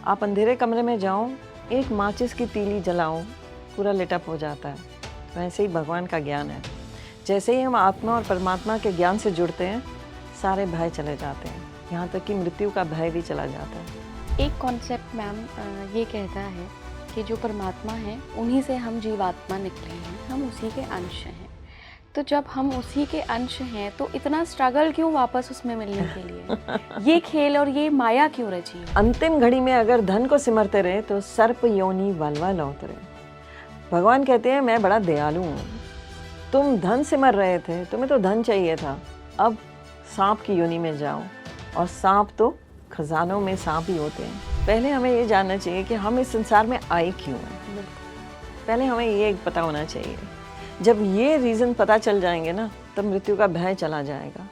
आप अंधेरे कमरे में जाओ, एक माचिस की तीली जलाओ, पूरा लिटअप हो जाता है। वैसे ही भगवान का ज्ञान है। जैसे ही हम आत्मा और परमात्मा के ज्ञान से जुड़ते हैं, सारे भय चले जाते हैं, यहाँ तक कि मृत्यु का भय भी चला जाता है। एक कॉन्सेप्ट मैम ये कहता है कि जो परमात्मा है उन्हीं से हम जीवात्मा निकले हैं, हम उसी के अंश हैं। तो जब हम उसी के अंश हैं तो इतना स्ट्रगल क्यों वापस उसमें मिलने के लिए? ये खेल और ये माया क्यों रची है? अंतिम घड़ी में अगर धन को सिमरते रहे तो सर्प योनि वलवा लौट रहे। भगवान कहते हैं मैं बड़ा दयालु हूँ। तुम धन सिमर रहे थे, तुम्हें तो धन चाहिए था, अब सांप की योनि में जाओ। और सांप तो खजानों में सांप ही होते हैं। पहले हमें ये जानना चाहिए कि हम इस संसार में आए क्यों हैं। पहले हमें ये पता होना चाहिए। जब ये रीज़न पता चल जाएंगे ना, तब मृत्यु का भय चला जाएगा।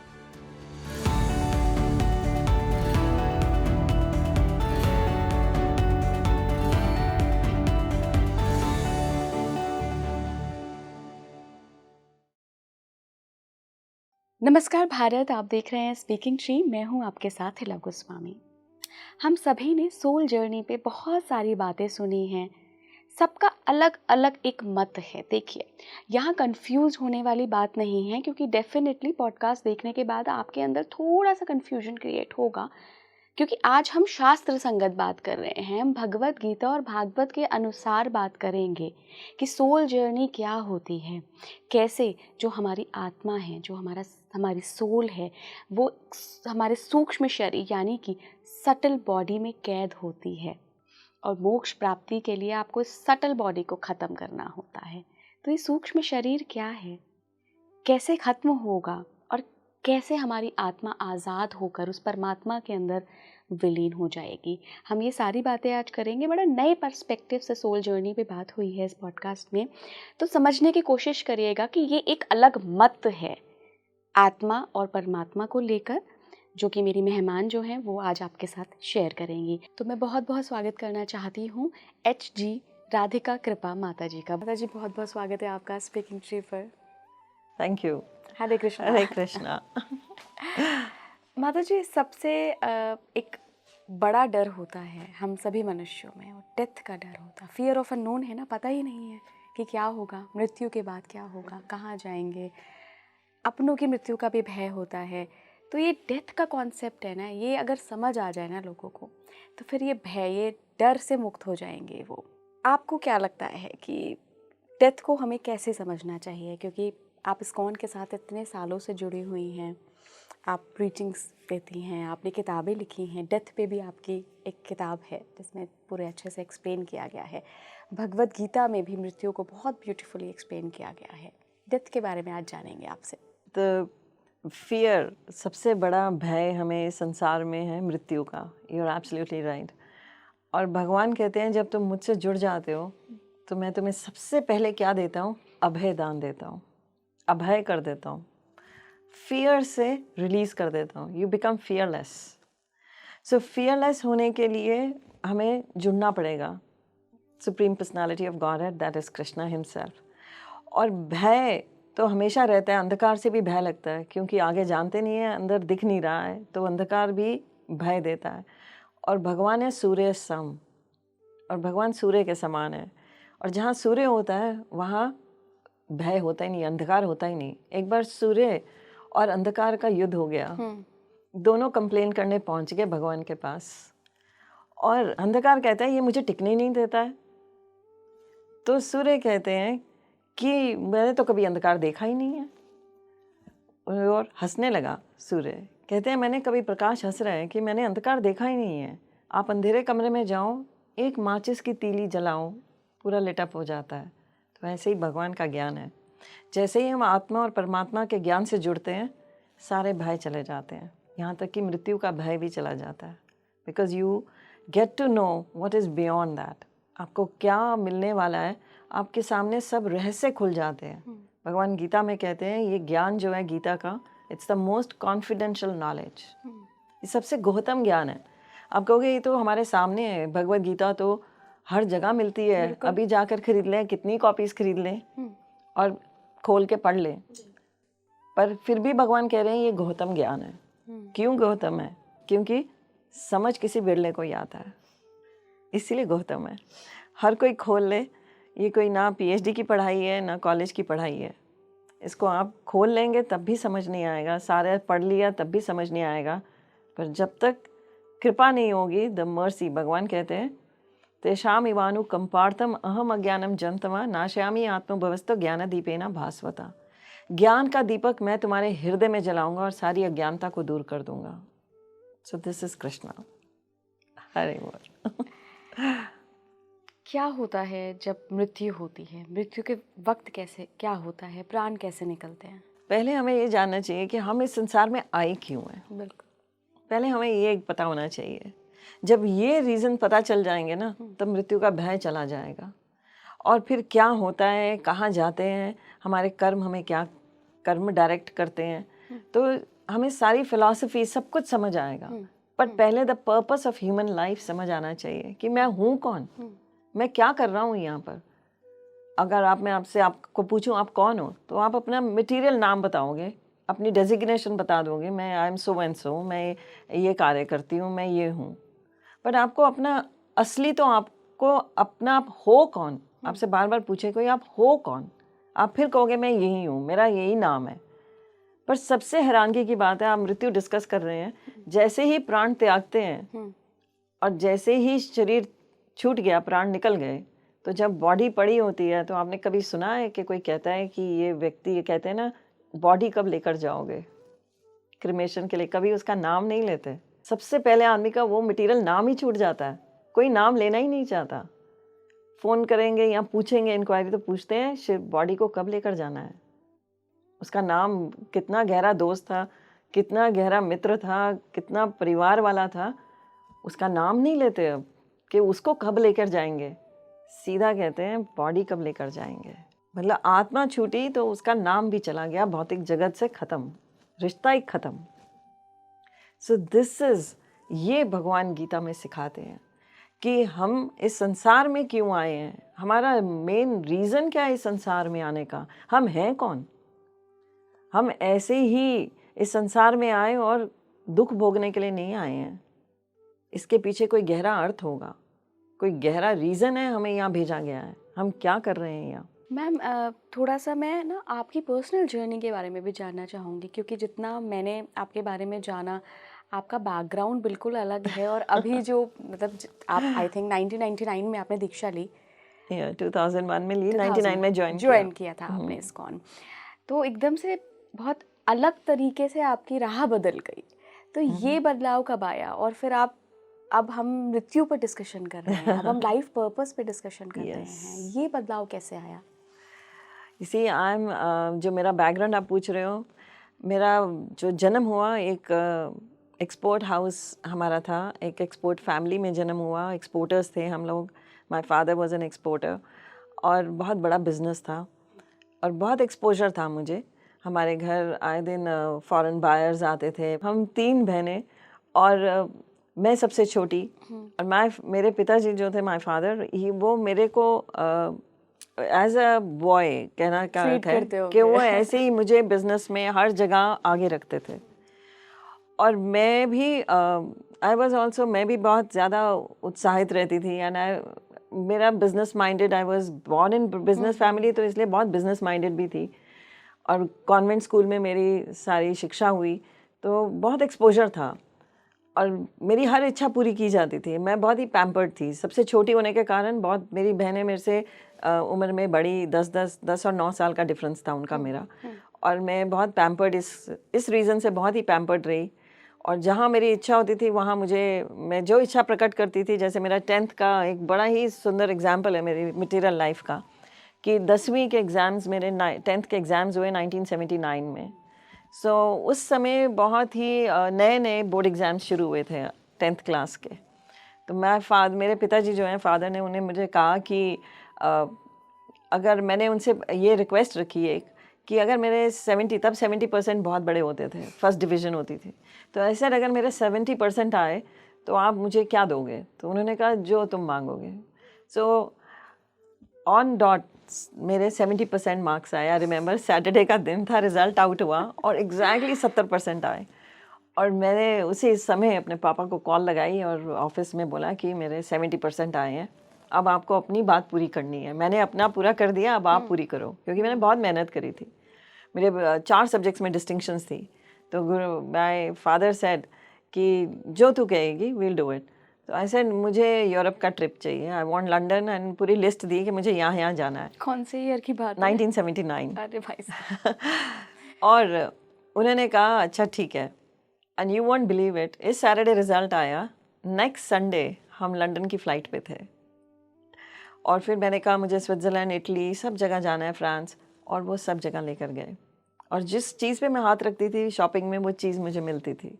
नमस्कार भारत, आप देख रहे हैं स्पीकिंग ट्री। मैं हूं आपके साथ हिला गोस्वामी। हम सभी ने सोल जर्नी पे बहुत सारी बातें सुनी हैं। सबका अलग अलग एक मत है। देखिए, यहाँ कंफ्यूज होने वाली बात नहीं है, क्योंकि डेफिनेटली पॉडकास्ट देखने के बाद आपके अंदर थोड़ा सा कंफ्यूजन क्रिएट होगा, क्योंकि आज हम शास्त्र संगत बात कर रहे हैं। हम भगवत गीता और भागवत के अनुसार बात करेंगे कि सोल जर्नी क्या होती है, कैसे जो हमारी आत्मा है, जो हमारी सोल है, वो हमारे सूक्ष्म शरीर यानी कि सटल बॉडी में कैद होती है, और मोक्ष प्राप्ति के लिए आपको इस सटल बॉडी को ख़त्म करना होता है। तो ये सूक्ष्म शरीर क्या है, कैसे ख़त्म होगा, और कैसे हमारी आत्मा आज़ाद होकर उस परमात्मा के अंदर विलीन हो जाएगी, हम ये सारी बातें आज करेंगे। बड़ा नए पर्सपेक्टिव से सोल जर्नी पे बात हुई है इस पॉडकास्ट में, तो समझने की कोशिश करिएगा कि ये एक अलग मत है आत्मा और परमात्मा को लेकर, जो कि मेरी मेहमान जो हैं वो आज आपके साथ शेयर करेंगी। तो मैं बहुत बहुत स्वागत करना चाहती हूँ HG राधिका कृपा माता जी का। माता जी, बहुत बहुत स्वागत है आपका स्पीकिंग ट्री पर। Thank you. हरे कृष्णा। हरे कृष्णा। माता जी, सबसे एक बड़ा डर होता है हम सभी मनुष्यों में, और डेथ का डर होता है। फियर ऑफ अननोन है ना, पता ही नहीं है कि क्या होगा, मृत्यु के बाद क्या होगा, कहाँ जाएंगे। अपनों की मृत्यु का भी भय होता है। तो ये डेथ का कॉन्सेप्ट है ना, ये अगर समझ आ जाए ना लोगों को, तो फिर ये भय, ये डर से मुक्त हो जाएंगे वो। आपको क्या लगता है कि डेथ को हमें कैसे समझना चाहिए? क्योंकि आप इस्कॉन के साथ इतने सालों से जुड़ी हुई हैं, आप प्रीचिंग्स देती हैं, आपने किताबें लिखी हैं, डेथ पे भी आपकी एक किताब है जिसमें पूरे अच्छे से एक्सप्लेन किया गया है। भगवत गीता में भी मृत्यु को बहुत ब्यूटीफुली एक्सप्लेन किया गया है। डेथ के बारे में आज जानेंगे आपसे। तो फियर, सबसे बड़ा भय हमें इस संसार में है मृत्यु का। You are absolutely right. और भगवान कहते हैं जब तुम मुझसे जुड़ जाते हो तो मैं तुम्हें सबसे पहले क्या देता हूँ? अभय दान देता हूँ, अभय कर देता हूँ, फियर से रिलीज़ कर देता हूँ। You become fearless. So fearless होने के लिए हमें जुड़ना पड़ेगा supreme personality of godhead, that is Krishna himself. और भय तो हमेशा रहता है। अंधकार से भी भय लगता है, क्योंकि आगे जानते नहीं है, अंदर दिख नहीं रहा है, तो अंधकार भी भय देता है। और भगवान है सूर्य सम, और भगवान सूर्य के समान है। और जहाँ सूर्य होता है वहाँ भय होता ही नहीं, अंधकार होता ही नहीं। एक बार सूर्य और अंधकार का युद्ध हो गया, दोनों कंप्लेन करने पहुँच गए भगवान के पास, और अंधकार कहता है ये मुझे टिकने नहीं देता है। तो सूर्य कहते हैं कि मैंने तो कभी अंधकार देखा ही नहीं है, और हंसने लगा सूर्य। कहते हैं मैंने कभी, प्रकाश हंस रहा है कि मैंने अंधकार देखा ही नहीं है। आप अंधेरे कमरे में जाओ, एक माचिस की तीली जलाओ, पूरा लिटअप हो जाता है। तो ऐसे ही भगवान का ज्ञान है। जैसे ही हम आत्मा और परमात्मा के ज्ञान से जुड़ते हैं, सारे भय चले जाते हैं, यहाँ तक कि मृत्यु का भय भी चला जाता है। Because you get to know what is beyond that. आपको क्या मिलने वाला है, आपके सामने सब रहस्य खुल जाते हैं। भगवान गीता में कहते हैं ये ज्ञान जो है गीता का, it's the most confidential knowledge. ये सबसे गुह्यतम ज्ञान है। आप कहोगे ये तो हमारे सामने है, भगवत गीता तो हर जगह मिलती है, अभी जाकर खरीद लें, कितनी कॉपीज खरीद लें और खोल के पढ़ लें। पर फिर भी भगवान कह रहे हैं ये गुह्यतम ज्ञान है। क्यों गुह्यतम है? क्योंकि समझ किसी बिरले को ही आता है। इसीलिए गौतम है। हर कोई खोल ले, ये कोई ना पीएचडी की पढ़ाई है ना कॉलेज की पढ़ाई है। इसको आप खोल लेंगे तब भी समझ नहीं आएगा, सारे पढ़ लिया तब भी समझ नहीं आएगा। पर जब तक कृपा नहीं होगी, द मर्सी, भगवान कहते हैं तेषाम इवानु कंपार्थम अहम अज्ञानम जंतमा नाशयामी आत्मभवस्तो ज्ञान दीपेना भास्वता। ज्ञान का दीपक मैं तुम्हारे हृदय में जलाऊंगा और सारी अज्ञानता को दूर कर दूंगा। So this is Krishna. हरे बोल। क्या होता है जब मृत्यु होती है? मृत्यु के वक्त कैसे क्या होता है? प्राण कैसे निकलते हैं? पहले हमें ये जानना चाहिए कि हम इस संसार में आए क्यों हैं। बिल्कुल। पहले हमें ये पता होना चाहिए। जब ये रीज़न पता चल जाएंगे ना, तब मृत्यु का भय चला जाएगा। और फिर क्या होता है, कहाँ जाते हैं, हमारे कर्म हमें क्या कर्म डायरेक्ट करते हैं, तो हमें सारी फिलॉसफी सब कुछ समझ आएगा। पर पहले the purpose of human life समझ आना चाहिए कि मैं हूँ कौन, मैं क्या कर रहा हूँ यहाँ पर। अगर मैं आपसे आपको पूछूं आप कौन हो, तो आप अपना मटेरियल नाम बताओगे, अपनी डेजिग्नेशन बता दोगे, मैं I am so and so, मैं ये कार्य करती हूँ, मैं ये हूँ। पर आपको अपना असली, तो आपको अपना आप हो कौन, आपसे बार बार पूछे कोई आप हो कौन, आप फिर कहोगे मैं यही हूँ, मेरा यही नाम है। पर सबसे हैरानगी की बात है, आप मृत्यु डिस्कस कर रहे हैं, जैसे ही प्राण त्यागते हैं और जैसे ही शरीर छूट गया, प्राण निकल गए, तो जब बॉडी पड़ी होती है, तो आपने कभी सुना है कि कोई कहता है कि ये व्यक्ति, ये कहते हैं ना, बॉडी कब लेकर जाओगे क्रिमेशन के लिए, कभी उसका नाम नहीं लेते। सबसे पहले आदमी का वो मटेरियल नाम ही छूट जाता है, कोई नाम लेना ही नहीं चाहता। फ़ोन करेंगे या पूछेंगे इंक्वायरी, तो पूछते हैं बॉडी को कब लेकर जाना है, उसका नाम, कितना गहरा दोस्त था, कितना गहरा मित्र था, कितना परिवार वाला था, उसका नाम नहीं लेते अब कि उसको कब लेकर जाएंगे। सीधा कहते हैं बॉडी कब लेकर जाएंगे। मतलब आत्मा छूटी तो उसका नाम भी चला गया, भौतिक जगत से ख़त्म, रिश्ता ही ख़त्म। सो दिस इज़, ये भगवान गीता में सिखाते हैं कि हम इस संसार में क्यों आए हैं, हमारा मेन रीज़न क्या है इस संसार में आने का, हम हैं कौन। हम ऐसे ही इस संसार में आए और दुख भोगने के लिए नहीं आए हैं, इसके पीछे कोई गहरा अर्थ होगा, कोई गहरा रीज़न है हमें यहाँ भेजा गया है, हम क्या कर रहे हैं यहाँ। मैम थोड़ा सा मैं ना आपकी पर्सनल जर्नी के बारे में भी जानना चाहूँगी, क्योंकि जितना मैंने आपके बारे में जाना, आपका बैकग्राउंड बिल्कुल अलग है। और अभी जो मतलब आप आई थिंक 1999 में आपने दीक्षा ली, 2001 में ली, 99 में ज्वाइन किया था आपने इस्कॉन, तो एकदम से बहुत अलग तरीके से आपकी राह बदल गई। तो ये बदलाव कब आया? और फिर अब हम मृत्यु पर डिस्कशन कर रहे हैं, अब हम लाइफ पर्पस पे डिस्कशन कर रहे हैं, ये बदलाव कैसे आया? इसी जो मेरा बैकग्राउंड आप पूछ रहे हो, मेरा जो जन्म हुआ एक एक्सपोर्ट हाउस हमारा था, एक एक्सपोर्ट फैमिली में जन्म हुआ, एक्सपोर्टर्स थे हम लोग। My father was an exporter और बहुत बड़ा बिजनेस था और बहुत एक्सपोजर था मुझे। हमारे घर आए दिन फॉरेन बायर्स आते थे। हम 3 बहनें और मैं सबसे छोटी। और मेरे पिताजी जो थे, माय फादर, वो मेरे को एज अ बॉय कहना क्या था कि वो ऐसे ही मुझे बिजनेस में हर जगह आगे रखते थे। और मैं भी मैं भी बहुत ज़्यादा उत्साहित रहती थी। एंड मेरा business minded, I was born in business family, तो इसलिए बहुत बिजनेस माइंडेड भी थी। और कॉन्वेंट स्कूल में मेरी सारी शिक्षा हुई, तो बहुत एक्सपोजर था और मेरी हर इच्छा पूरी की जाती थी। मैं बहुत ही पैम्पर्ड थी, सबसे छोटी होने के कारण। बहुत मेरी बहनें मेरे से उम्र में बड़ी, 10 और 9 साल का डिफरेंस था उनका मेरा। और मैं बहुत पैम्पर्ड, इस रीज़न से बहुत ही पैम्पर्ड रही। और जहाँ मेरी इच्छा होती थी वहाँ मैं जो इच्छा प्रकट करती थी, जैसे मेरा 10th का एक बड़ा ही सुंदर एग्जाम्पल है मेरी मटीरियल लाइफ का, कि 10वीं के एग्ज़ाम्स, मेरे 10th के एग्ज़ाम्स हुए 1979 में। उस समय बहुत ही नए नए बोर्ड एग्ज़ाम्स शुरू हुए थे 10th क्लास के। तो मेरे पिताजी जो हैं, फादर ने उन्हें मुझे कहा कि अगर मैंने उनसे ये रिक्वेस्ट रखी एक कि अगर मेरे 70% बहुत बड़े होते थे, फर्स्ट डिवीज़न होती थी, तो ऐसे अगर मेरे 70% आए तो आप मुझे क्या दोगे? तो उन्होंने कहा जो तुम मांगोगे। ऑन डॉट मेरे 70% मार्क्स आए। आई रिमेंबर सैटरडे का दिन था, रिज़ल्ट आउट हुआ और एग्जैक्टली 70% आए। और मैंने उसी समय अपने पापा को कॉल लगाई और ऑफिस में बोला कि मेरे 70% आए हैं, अब आपको अपनी बात पूरी करनी है। मैंने अपना पूरा कर दिया, अब आप पूरी करो, क्योंकि मैंने बहुत मेहनत करी थी। मेरे 4 सब्जेक्ट्स में डिस्टिंक्शंस थी। तो गुरु माय फादर सेड कि जो तू कहेगी वील डू इट। तो आई सेड मुझे यूरोप का ट्रिप चाहिए, आई वांट लंदन, एंड पूरी लिस्ट दी कि मुझे यहाँ यहाँ जाना है। कौन से ईयर की बात है? 1979। अरे भाई साहब। और उन्होंने कहा अच्छा ठीक है, and you won't believe it, इस सैटरडे रिजल्ट आया, नेक्स्ट संडे हम लंदन की फ़्लाइट पे थे। और फिर मैंने कहा मुझे स्विट्ज़रलैंड, इटली, सब जगह जाना है, फ्रांस, और वो सब जगह लेकर गए। और जिस चीज़ पे मैं हाथ रखती थी शॉपिंग में, वो चीज़ मुझे मिलती थी।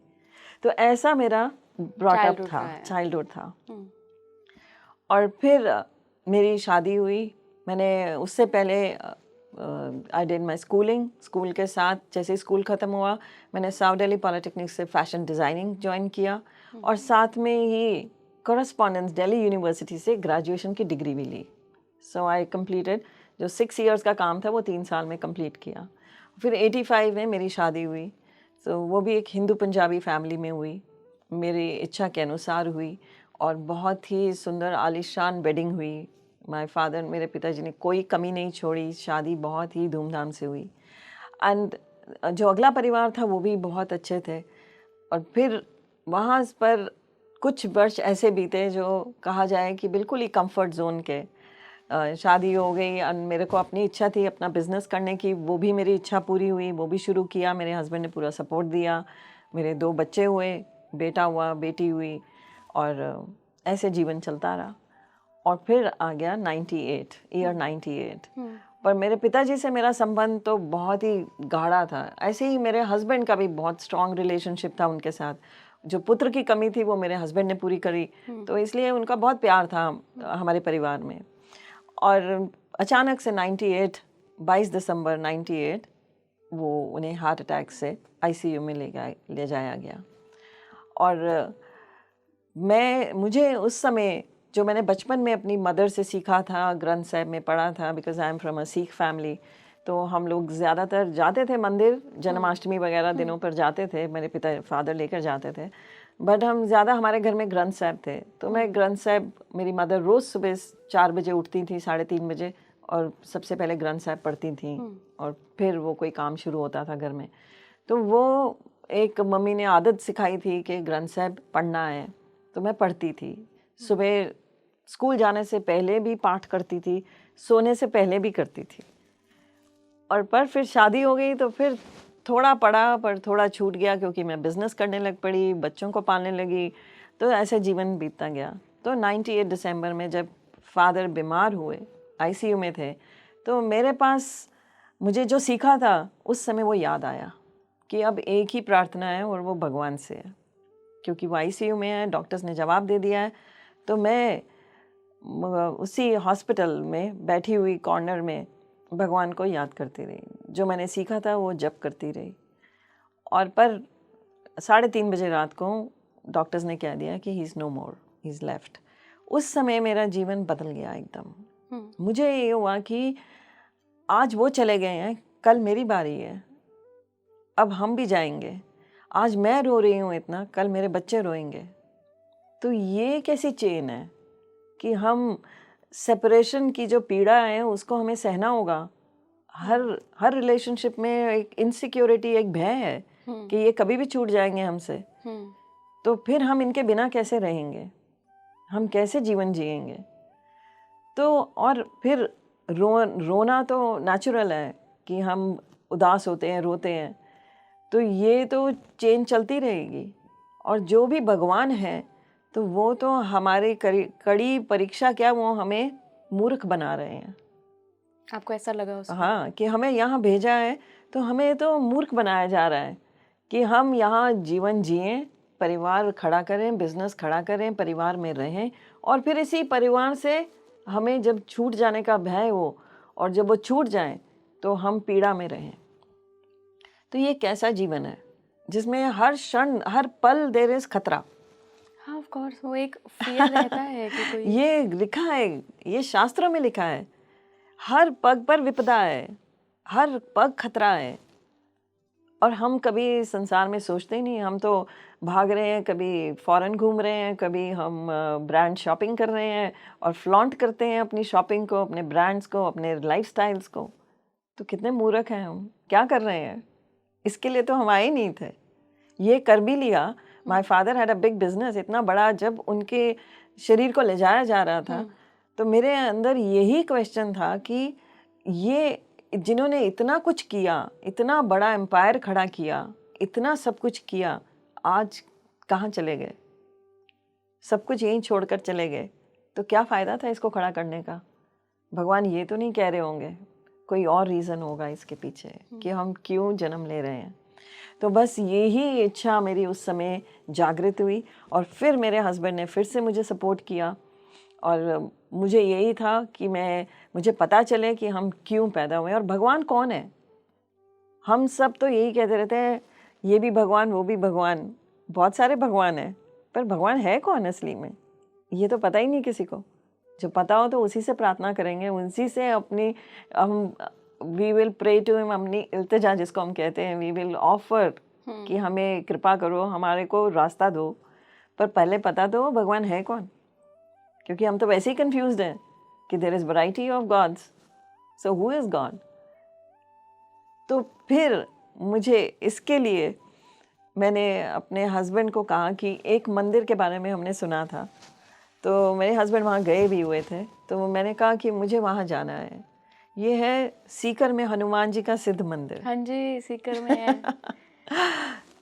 तो ऐसा मेरा ब्रॉटअप Childhood था, रहा है। चाइल्डहुड था। और फिर मेरी शादी हुई। मैंने उससे पहले I did my schooling. School के साथ जैसे ही स्कूल ख़त्म हुआ, मैंने साउथ दिल्ली पॉलिटेक्निक से फैशन डिज़ाइनिंग ज्वाइन किया, और साथ में ही कॉरेस्पॉन्डेंस दिल्ली यूनिवर्सिटी से ग्रेजुएशन की डिग्री भी ली। सो आई कंप्लीटेड, जो 6 इयर्स का काम था वो 3 साल में कंप्लीट किया। फिर 85 में मेरी शादी हुई। तो वो भी एक हिंदू पंजाबी फैमिली में हुई, मेरी इच्छा के अनुसार हुई, और बहुत ही सुंदर आलीशान वेडिंग हुई। माय फादर, मेरे पिताजी ने कोई कमी नहीं छोड़ी, शादी बहुत ही धूमधाम से हुई। एंड जो अगला परिवार था वो भी बहुत अच्छे थे। और फिर वहाँ पर कुछ वर्ष ऐसे बीते जो कहा जाए कि बिल्कुल ही कंफर्ट जोन के। शादी हो गई और मेरे को अपनी इच्छा थी अपना बिजनेस करने की, वो भी मेरी इच्छा पूरी हुई, वो भी शुरू किया। मेरे हस्बैंड ने पूरा सपोर्ट दिया। मेरे 2 बच्चे हुए, बेटा हुआ, बेटी हुई, और ऐसे जीवन चलता रहा। और फिर आ गया 98, ईयर 98। पर मेरे पिताजी से मेरा संबंध तो बहुत ही गाढ़ा था। ऐसे ही मेरे हस्बैंड का भी बहुत स्ट्रॉन्ग रिलेशनशिप था उनके साथ। जो पुत्र की कमी थी वो मेरे हस्बैंड ने पूरी करी, तो इसलिए उनका बहुत प्यार था हमारे परिवार में। और अचानक से 98, 22 दिसंबर 98, वो उन्हें हार्ट अटैक से आईसीयू में ले जाया गया। और मुझे उस समय जो मैंने बचपन में अपनी मदर से सीखा था, ग्रंथ साहिब में पढ़ा था, because I am from a Sikh family, तो हम लोग ज़्यादातर जाते थे मंदिर, जन्माष्टमी वगैरह दिनों पर जाते थे, मेरे फादर लेकर जाते थे। बट हम ज़्यादा, हमारे घर में ग्रंथ साहिब थे, तो मैं ग्रंथ साहिब, मेरी मदर रोज़ सुबह 4 बजे उठती थी, 3:30 बजे, और सबसे पहले ग्रंथ साहिब पढ़ती थी, और फिर वो कोई काम शुरू होता था घर में। तो वो एक मम्मी ने आदत सिखाई थी कि ग्रंथ साहिब पढ़ना है, तो मैं पढ़ती थी। सुबह स्कूल जाने से पहले भी पाठ करती थी, सोने से पहले भी करती थी। और पर फिर शादी हो गई तो फिर थोड़ा पढ़ा, पर थोड़ा छूट गया, क्योंकि मैं बिज़नेस करने लग पड़ी, बच्चों को पालने लगी, तो ऐसे जीवन बीतता गया। तो 98 दिसंबर में जब फादर बीमार हुए, आईसीयू में थे, तो मेरे पास मुझे जो सीखा था उस समय वो याद आया कि अब एक ही प्रार्थना है, और वो भगवान से है, क्योंकि वो आईसीयू में है, डॉक्टर्स ने जवाब दे दिया है। तो मैं उसी हॉस्पिटल में बैठी हुई कॉर्नर में भगवान को याद करती रही, जो मैंने सीखा था वो जप करती रही। और पर 3:30 बजे रात को डॉक्टर्स ने कह दिया कि he is no more, he is left. उस समय मेरा जीवन बदल गया एकदम। मुझे ये हुआ कि आज वो चले गए हैं, कल मेरी बारी है, अब हम भी जाएंगे। आज मैं रो रही हूँ इतना, कल मेरे बच्चे रोएंगे। तो ये कैसी चेन है कि हम सेपरेशन की जो पीड़ा है उसको हमें सहना होगा। हर रिलेशनशिप में एक इनसिक्योरिटी, एक भय है कि ये कभी भी छूट जाएंगे हमसे। तो फिर हम इनके बिना कैसे रहेंगे, हम कैसे जीवन जिएंगे। तो और फिर रोना तो नेचुरल है कि हम उदास होते हैं, रोते हैं, तो ये तो चेन चलती रहेगी। और जो भी भगवान है तो वो तो हमारी कड़ी परीक्षा, क्या वो हमें मूर्ख बना रहे हैं। आपको ऐसा लगा उसको? हाँ, कि हमें यहाँ भेजा है तो हमें तो मूर्ख बनाया जा रहा है कि हम यहाँ जीवन जिएं, परिवार खड़ा करें, बिजनेस खड़ा करें, परिवार में रहें, और फिर इसी परिवार से हमें जब छूट जाने का भय हो, और जब वो छूट जाए तो हम पीड़ा में रहें। तो ये कैसा जीवन है जिसमें हर क्षण, हर पल देयर इज खतरा। हाँ, ऑफ कोर्स, वो एक फियर रहता है कि कोई ये लिखा है, ये शास्त्रों में लिखा है, हर पग पर विपदा है, हर पग खतरा है। और हम कभी संसार में सोचते ही नहीं, हम तो भाग रहे हैं, कभी फॉरेन घूम रहे हैं, कभी हम ब्रांड शॉपिंग कर रहे हैं और फ्लॉन्ट करते हैं अपनी शॉपिंग को, अपने ब्रांड्स को, अपने लाइफस्टाइल्स को। तो कितने मूर्ख हैं हम, क्या कर रहे हैं? इसके लिए तो हम आए नहीं थे, ये कर भी लिया। My father had a big business, इतना बड़ा, जब उनके शरीर को ले जाया जा रहा था तो मेरे अंदर यही क्वेश्चन था कि ये जिन्होंने इतना कुछ किया, इतना बड़ा एम्पायर खड़ा किया, इतना सब कुछ किया, आज कहाँ चले गए? सब कुछ यहीं छोड़कर चले गए, तो क्या फ़ायदा था इसको खड़ा करने का? भगवान ये तो नहीं कह रहे होंगे कोई और रीज़न होगा इसके पीछे कि हम क्यों जन्म ले रहे हैं? तो बस यही इच्छा मेरी उस समय जागृत हुई और फिर मेरे हस्बैंड ने फिर से मुझे सपोर्ट किया और मुझे यही था कि मुझे पता चले कि हम क्यों पैदा हुए और भगवान कौन है। हम सब तो यही कहते रहते हैं, ये भी भगवान, वो भी भगवान, बहुत सारे भगवान हैं, पर भगवान है कौन असली में? ये तो पता ही नहीं किसी को। जो पता हो तो उसी से प्रार्थना करेंगे, उसी से अपनी हम we will pray to him, अपनी इल्तिजा जिसको हम कहते हैं, वी विल ऑफर कि हमें कृपा करो, हमारे को रास्ता दो। पर पहले पता तो भगवान है कौन, क्योंकि हम तो वैसे ही कंफ्यूज्ड हैं कि there is variety of gods, so who is god? तो फिर मुझे इसके लिए मैंने अपने हस्बैंड को कहा कि एक मंदिर के बारे में हमने सुना था, तो मेरे हस्बैंड वहाँ गए भी हुए थे, तो मैंने कहा कि मुझे वहाँ जाना है। ये है सीकर में हनुमान जी का सिद्ध मंदिर। हाँ जी, सीकर में है।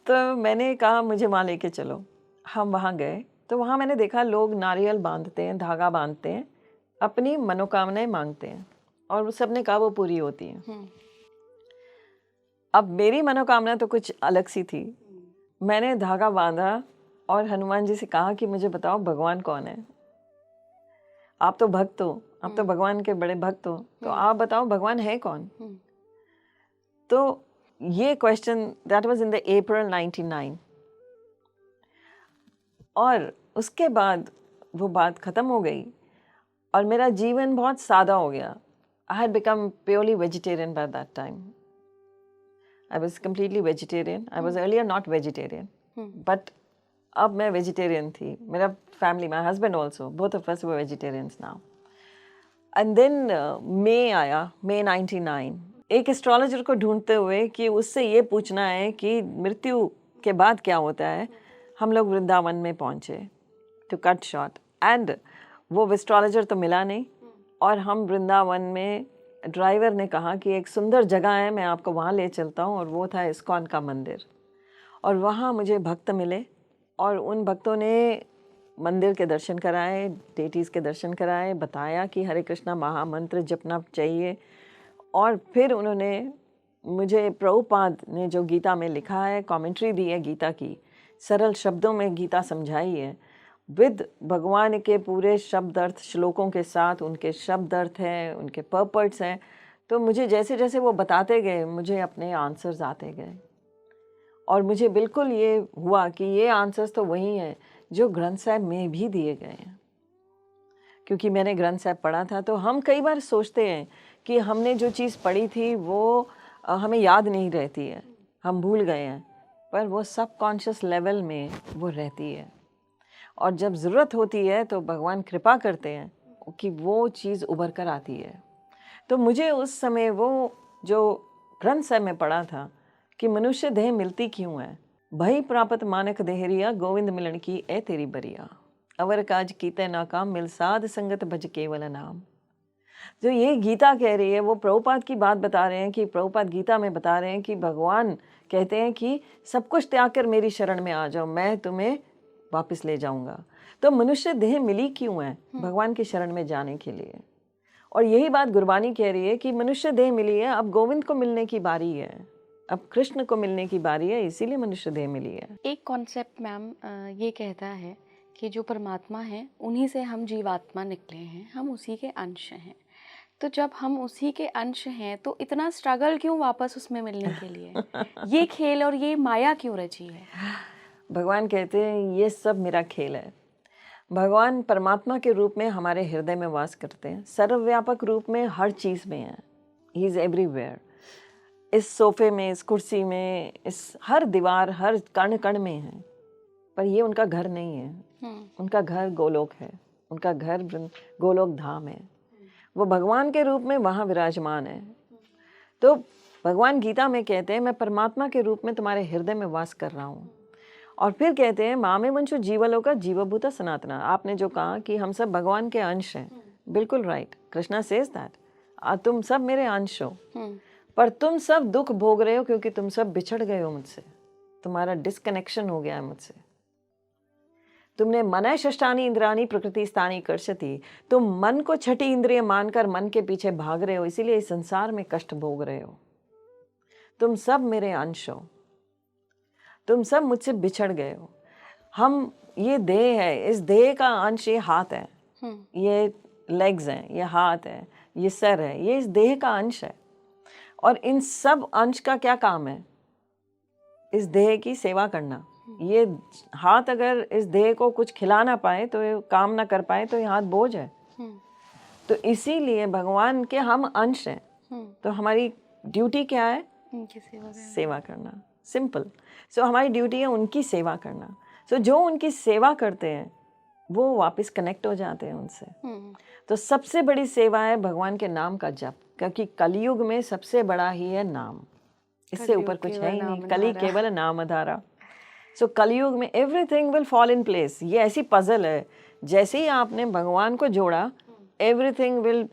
तो मैंने कहा मुझे वहाँ लेके चलो। हम वहाँ गए तो वहाँ मैंने देखा लोग नारियल बांधते हैं, धागा बांधते हैं, अपनी मनोकामनाएं मांगते हैं और वो सब ने कहा वो पूरी होती हैं। अब मेरी मनोकामना तो कुछ अलग सी थी। मैंने धागा बांधा और हनुमान जी से कहा कि मुझे बताओ भगवान कौन है? आप तो भक्त हो, आप तो भगवान के बड़े भक्त हो, तो आप बताओ भगवान है कौन? तो ये question, that was in the April 99। और उसके बाद वो बात ख़त्म हो गई और मेरा जीवन बहुत सादा हो गया। I had become purely vegetarian by that time. I was completely vegetarian. I was earlier not vegetarian, but अब मैं वेजिटेरियन थी। मेरा family, my husband also, both of us were vegetarians now. And then May आया, May 99। एक astrologer को ढूंढते हुए कि उससे ये पूछना है कि मृत्यु के बाद क्या होता है, हम लोग वृंदावन में पहुँचे टू कट शॉर्ट। एंड वो एस्ट्रोलॉजर तो मिला नहीं और हम वृंदावन में, ड्राइवर ने कहा कि एक सुंदर जगह है, मैं आपको वहाँ ले चलता हूँ, और वो था इस्कॉन का मंदिर। और वहाँ मुझे भक्त मिले और उन भक्तों ने मंदिर के दर्शन कराए, डेटीज़ के दर्शन कराए, बताया कि हरे कृष्णा महामंत्र जपना चाहिए। और फिर उन्होंने मुझे, प्रभुपाद ने जो गीता में लिखा है, कमेंट्री दी है गीता की, सरल शब्दों में गीता समझाई है, विद भगवान के पूरे शब्द अर्थ श्लोकों के साथ, उनके शब्द अर्थ हैं, उनके पर्पट्स हैं। तो मुझे जैसे जैसे वो बताते गए, मुझे अपने आंसर्स आते गए और मुझे बिल्कुल ये हुआ कि ये आंसर्स तो वही हैं जो ग्रंथ साहब में भी दिए गए हैं। क्योंकि मैंने ग्रंथ साहब पढ़ा था। तो हम कई बार सोचते हैं कि हमने जो चीज़ पढ़ी थी वो हमें याद नहीं रहती है, हम भूल गए हैं, पर वो सबकॉन्शियस लेवल में वो रहती है। और जब ज़रूरत होती है तो भगवान कृपा करते हैं कि वो चीज़ उभर कर आती है। तो मुझे उस समय वो जो ग्रंथ साहब में पढ़ा था कि मनुष्य देह मिलती क्यों है, भई प्रापत मानक देहरिया, गोविंद मिलन की ए तेरी बरिया, अवर काज कीते नाकाम, मिल साध संगत भज केवल नाम। जो ये गीता कह रही है, वो प्रभुपाद की बात बता रहे हैं कि प्रभुपाद गीता में बता रहे हैं कि भगवान कहते हैं कि सब कुछ त्याग कर मेरी शरण में आ जाओ, मैं तुम्हें वापस ले जाऊंगा। तो मनुष्य देह मिली क्यों है? भगवान की शरण में जाने के लिए। और यही बात गुरबानी कह रही है कि मनुष्य देह मिली है, अब गोविंद को मिलने की बारी है, अब कृष्ण को मिलने की बारी है, इसीलिए मनुष्य देह मिली है। एक कॉन्सेप्ट मैम ये कहता है कि जो परमात्मा है उन्हीं से हम जीवात्मा निकले हैं, हम उसी के अंश हैं। तो जब हम उसी के अंश हैं तो इतना स्ट्रगल क्यों वापस उसमें मिलने के लिए? ये खेल और ये माया क्यों रची है? भगवान कहते हैं ये सब मेरा खेल है। भगवान परमात्मा के रूप में हमारे हृदय में वास करते हैं, सर्वव्यापक रूप में हर चीज़ में है, ही इज़ एवरीवेयर। इस सोफे में, इस कुर्सी में, इस हर दीवार, हर कण कण में है, पर ये उनका घर नहीं है। उनका घर गोलोक है, उनका घर गोलोक धाम है। वो भगवान के रूप में वहाँ विराजमान है। तो भगवान गीता में कहते हैं, मैं परमात्मा के रूप में तुम्हारे हृदय में वास कर रहा हूँ। और फिर कहते हैं, मामे वंशो जीवलोका जीवभूता सनातना। आपने जो कहा कि हम सब भगवान के अंश हैं, बिल्कुल राइट। कृष्णा सेज दैट तुम सब मेरे अंश हो, पर तुम सब दुख भोग रहे हो क्योंकि तुम सब बिछड़ गए हो मुझसे। तुम्हारा डिस्कनेक्शन हो गया है मुझसे। तुमने मनः षष्ठानि इंद्राणी प्रकृति स्थानी कर्षति। तुम मन को छठी इंद्रिय मानकर मन के पीछे भाग रहे हो, इसीलिए इस संसार में कष्ट भोग रहे हो। तुम सब मेरे अंश हो, तुम सब मुझसे बिछड़ गए हो। हम, ये देह है, इस देह का अंश ये हाथ है, ये लेग्स हैं, ये हाथ है, ये सर है, ये इस देह का अंश है। और इन सब अंश का क्या काम है? इस देह की सेवा करना। ये हाथ अगर इस देह को कुछ खिला ना पाए, तो ये काम ना कर पाए, तो ये हाथ बोझ है। तो इसीलिए भगवान के हम अंश हैं। तो हमारी ड्यूटी क्या है? उनकी सेवा करना। सिंपल। सो हमारी ड्यूटी है उनकी सेवा करना। सो जो उनकी सेवा करते हैं वो वापस कनेक्ट हो जाते हैं उनसे। तो सबसे बड़ी सेवा है भगवान के नाम का जप, क्योंकि कलयुग में सबसे बड़ा ही है नाम। इससे ऊपर कुछ है ही नहीं। कली केवल नाम आधारा। सो कलयुग में everything will fall in place. ये ऐसी पजल है, जैसे ही आपने भगवान को जोड़ा, एवरीथिंग विल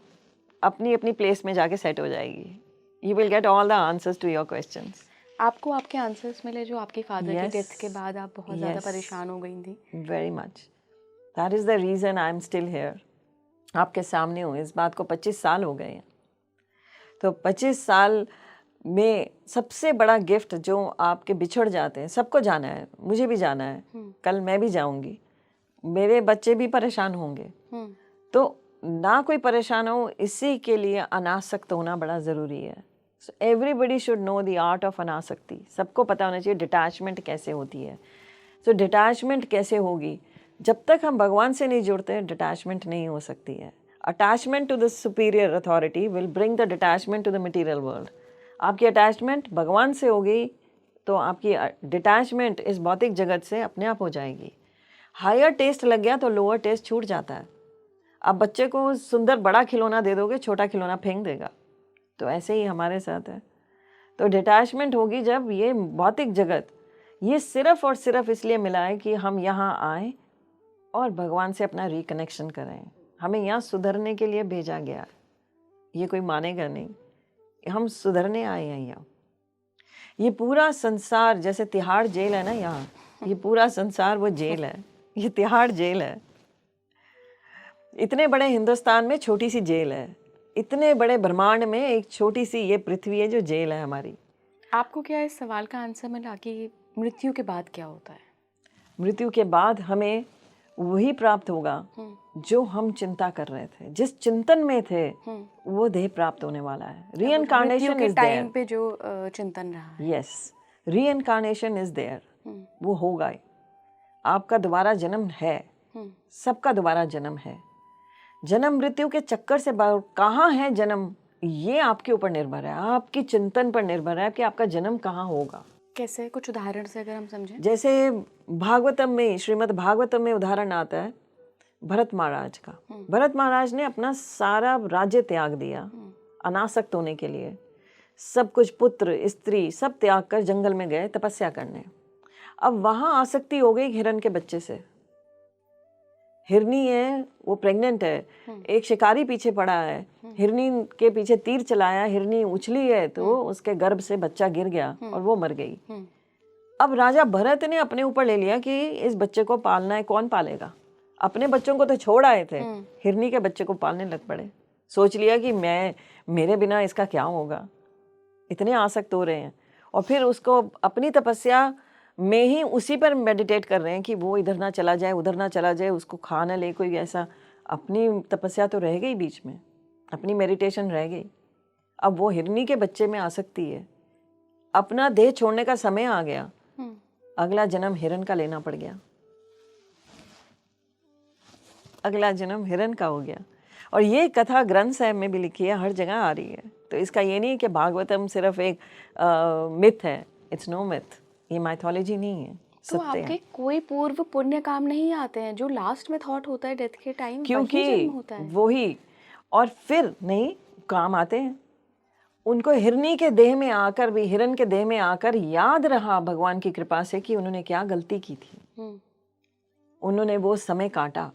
अपनी अपनी प्लेस में जाके सेट हो जाएगी। You will get all the answers to your questions. आपको आपके आंसर्स मिले जो आपकी फादर की डेथ के बाद आप बहुत ज़्यादा परेशान हो गई थी। Very much. That is the reason I am still here. आपके सामने हूँ। इस बात को 25 साल हो गए हैं। तो 25 साल में सबसे बड़ा गिफ्ट जो आपके बिछड़ जाते हैं, सबको जाना है, मुझे भी जाना है, कल मैं भी जाऊंगी, मेरे बच्चे भी परेशान होंगे। तो ना कोई परेशान हो, इसी के लिए अनासक्त होना बड़ा ज़रूरी है। So everybody should know the art of अनासक्ति। सबको पता होना चाहिए डिटैचमेंट कैसे होती है। सो डिटैचमेंट कैसे होगी? जब तक हम भगवान से नहीं जुड़ते, डिटैचमेंट नहीं हो सकती है। Attachment to the superior authority will bring the detachment to the material world. आपकी अटैचमेंट भगवान से होगी तो आपकी डिटैचमेंट इस भौतिक जगत से अपने आप हो जाएगी। हायर टेस्ट लग गया तो लोअर टेस्ट छूट जाता है। आप बच्चे को सुंदर बड़ा खिलौना दे दोगे, छोटा खिलौना फेंक देगा। तो ऐसे ही हमारे साथ है। तो डिटैचमेंट होगी जब ये भौतिक जगत, ये सिर्फ और सिर्फ इसलिए मिला है कि हम यहाँ आए और भगवान से अपना रिकनेक्शन करें। हमें यहाँ सुधरने के लिए भेजा गया है। ये कोई मानेगा नहीं, हम सुधरने आए हैं यहाँ। ये पूरा संसार जैसे तिहाड़ जेल है ना, यहाँ ये पूरा संसार वो जेल है। ये तिहाड़ जेल है। इतने बड़े हिंदुस्तान में छोटी सी जेल है। इतने बड़े ब्रह्मांड में एक छोटी सी ये पृथ्वी है जो जेल है हमारी। आपको क्या इस सवाल का आंसर मिला कि मृत्यु के बाद क्या होता है? मृत्यु के बाद हमें वही प्राप्त होगा जो हम चिंता कर रहे थे, जिस चिंतन में थे, वो देह प्राप्त होने वाला है। रीइंकार्नेशन इज टाइम पे जो चिंतन रहा है। Yes, reincarnation is there. वो होगा। आपका दोबारा जन्म है, सबका दोबारा जन्म है। जन्म मृत्यु के चक्कर से कहाँ है जन्म, ये आपके ऊपर निर्भर है, आपकी चिंतन पर निर्भर है कि आपका जन्म कहाँ होगा। कैसे? कुछ उदाहरण से अगर हम समझें। जैसे भागवतम में, श्रीमद् भागवतम में उदाहरण आता है भरत महाराज का। भरत महाराज ने अपना सारा राज्य त्याग दिया अनासक्त होने के लिए। सब कुछ, पुत्र स्त्री सब त्याग कर जंगल में गए तपस्या करने। अब वहां आसक्ति हो गई हिरण के बच्चे से। हिरनी है, वो प्रेग्नेंट है, एक शिकारी पीछे पड़ा है, हिरनी के पीछे तीर चलाया, हिरनी उछली है तो उसके गर्भ से बच्चा गिर गया और वो मर गई। अब राजा भरत ने अपने ऊपर ले लिया कि इस बच्चे को पालना है। कौन पालेगा? अपने बच्चों को तो छोड़ आए थे, हिरनी के बच्चे को पालने लग पड़े। सोच लिया कि मेरे बिना इसका क्या होगा। इतने आसक्त हो रहे हैं और फिर उसको अपनी तपस्या में ही उसी पर मेडिटेट कर रहे हैं कि वो इधर ना चला जाए, उधर ना चला जाए, उसको खा ना ले कोई। ऐसा अपनी तपस्या तो रह गई बीच में, अपनी मेडिटेशन रह गई। अब वो हिरनी के बच्चे में आसक्ति है। अपना देह छोड़ने का समय आ गया, अगला जन्म हिरण का लेना पड़ गया, अगला जन्म हिरण का हो गया। और ये कथा ग्रंथ साहिब में भी लिखी है, हर जगह आ रही है। तो इसका ये नहीं है कि भागवतम सिर्फ एक मिथ है, इट्स नो मिथ, ये माइथोलॉजी नहीं है, तो सत्य आपके है। कोई पूर्व पुण्य काम नहीं आते हैं जो लास्ट में थॉट होता है डेथ के टाइम, वही क्योंकि जन्म होता है? वही, और फिर नहीं काम आते हैं उनको। हिरनी के देह में आकर भी, हिरन के देह में आकर याद रहा भगवान की कृपा से कि उन्होंने क्या गलती की थी। उन्होंने वो समय काटा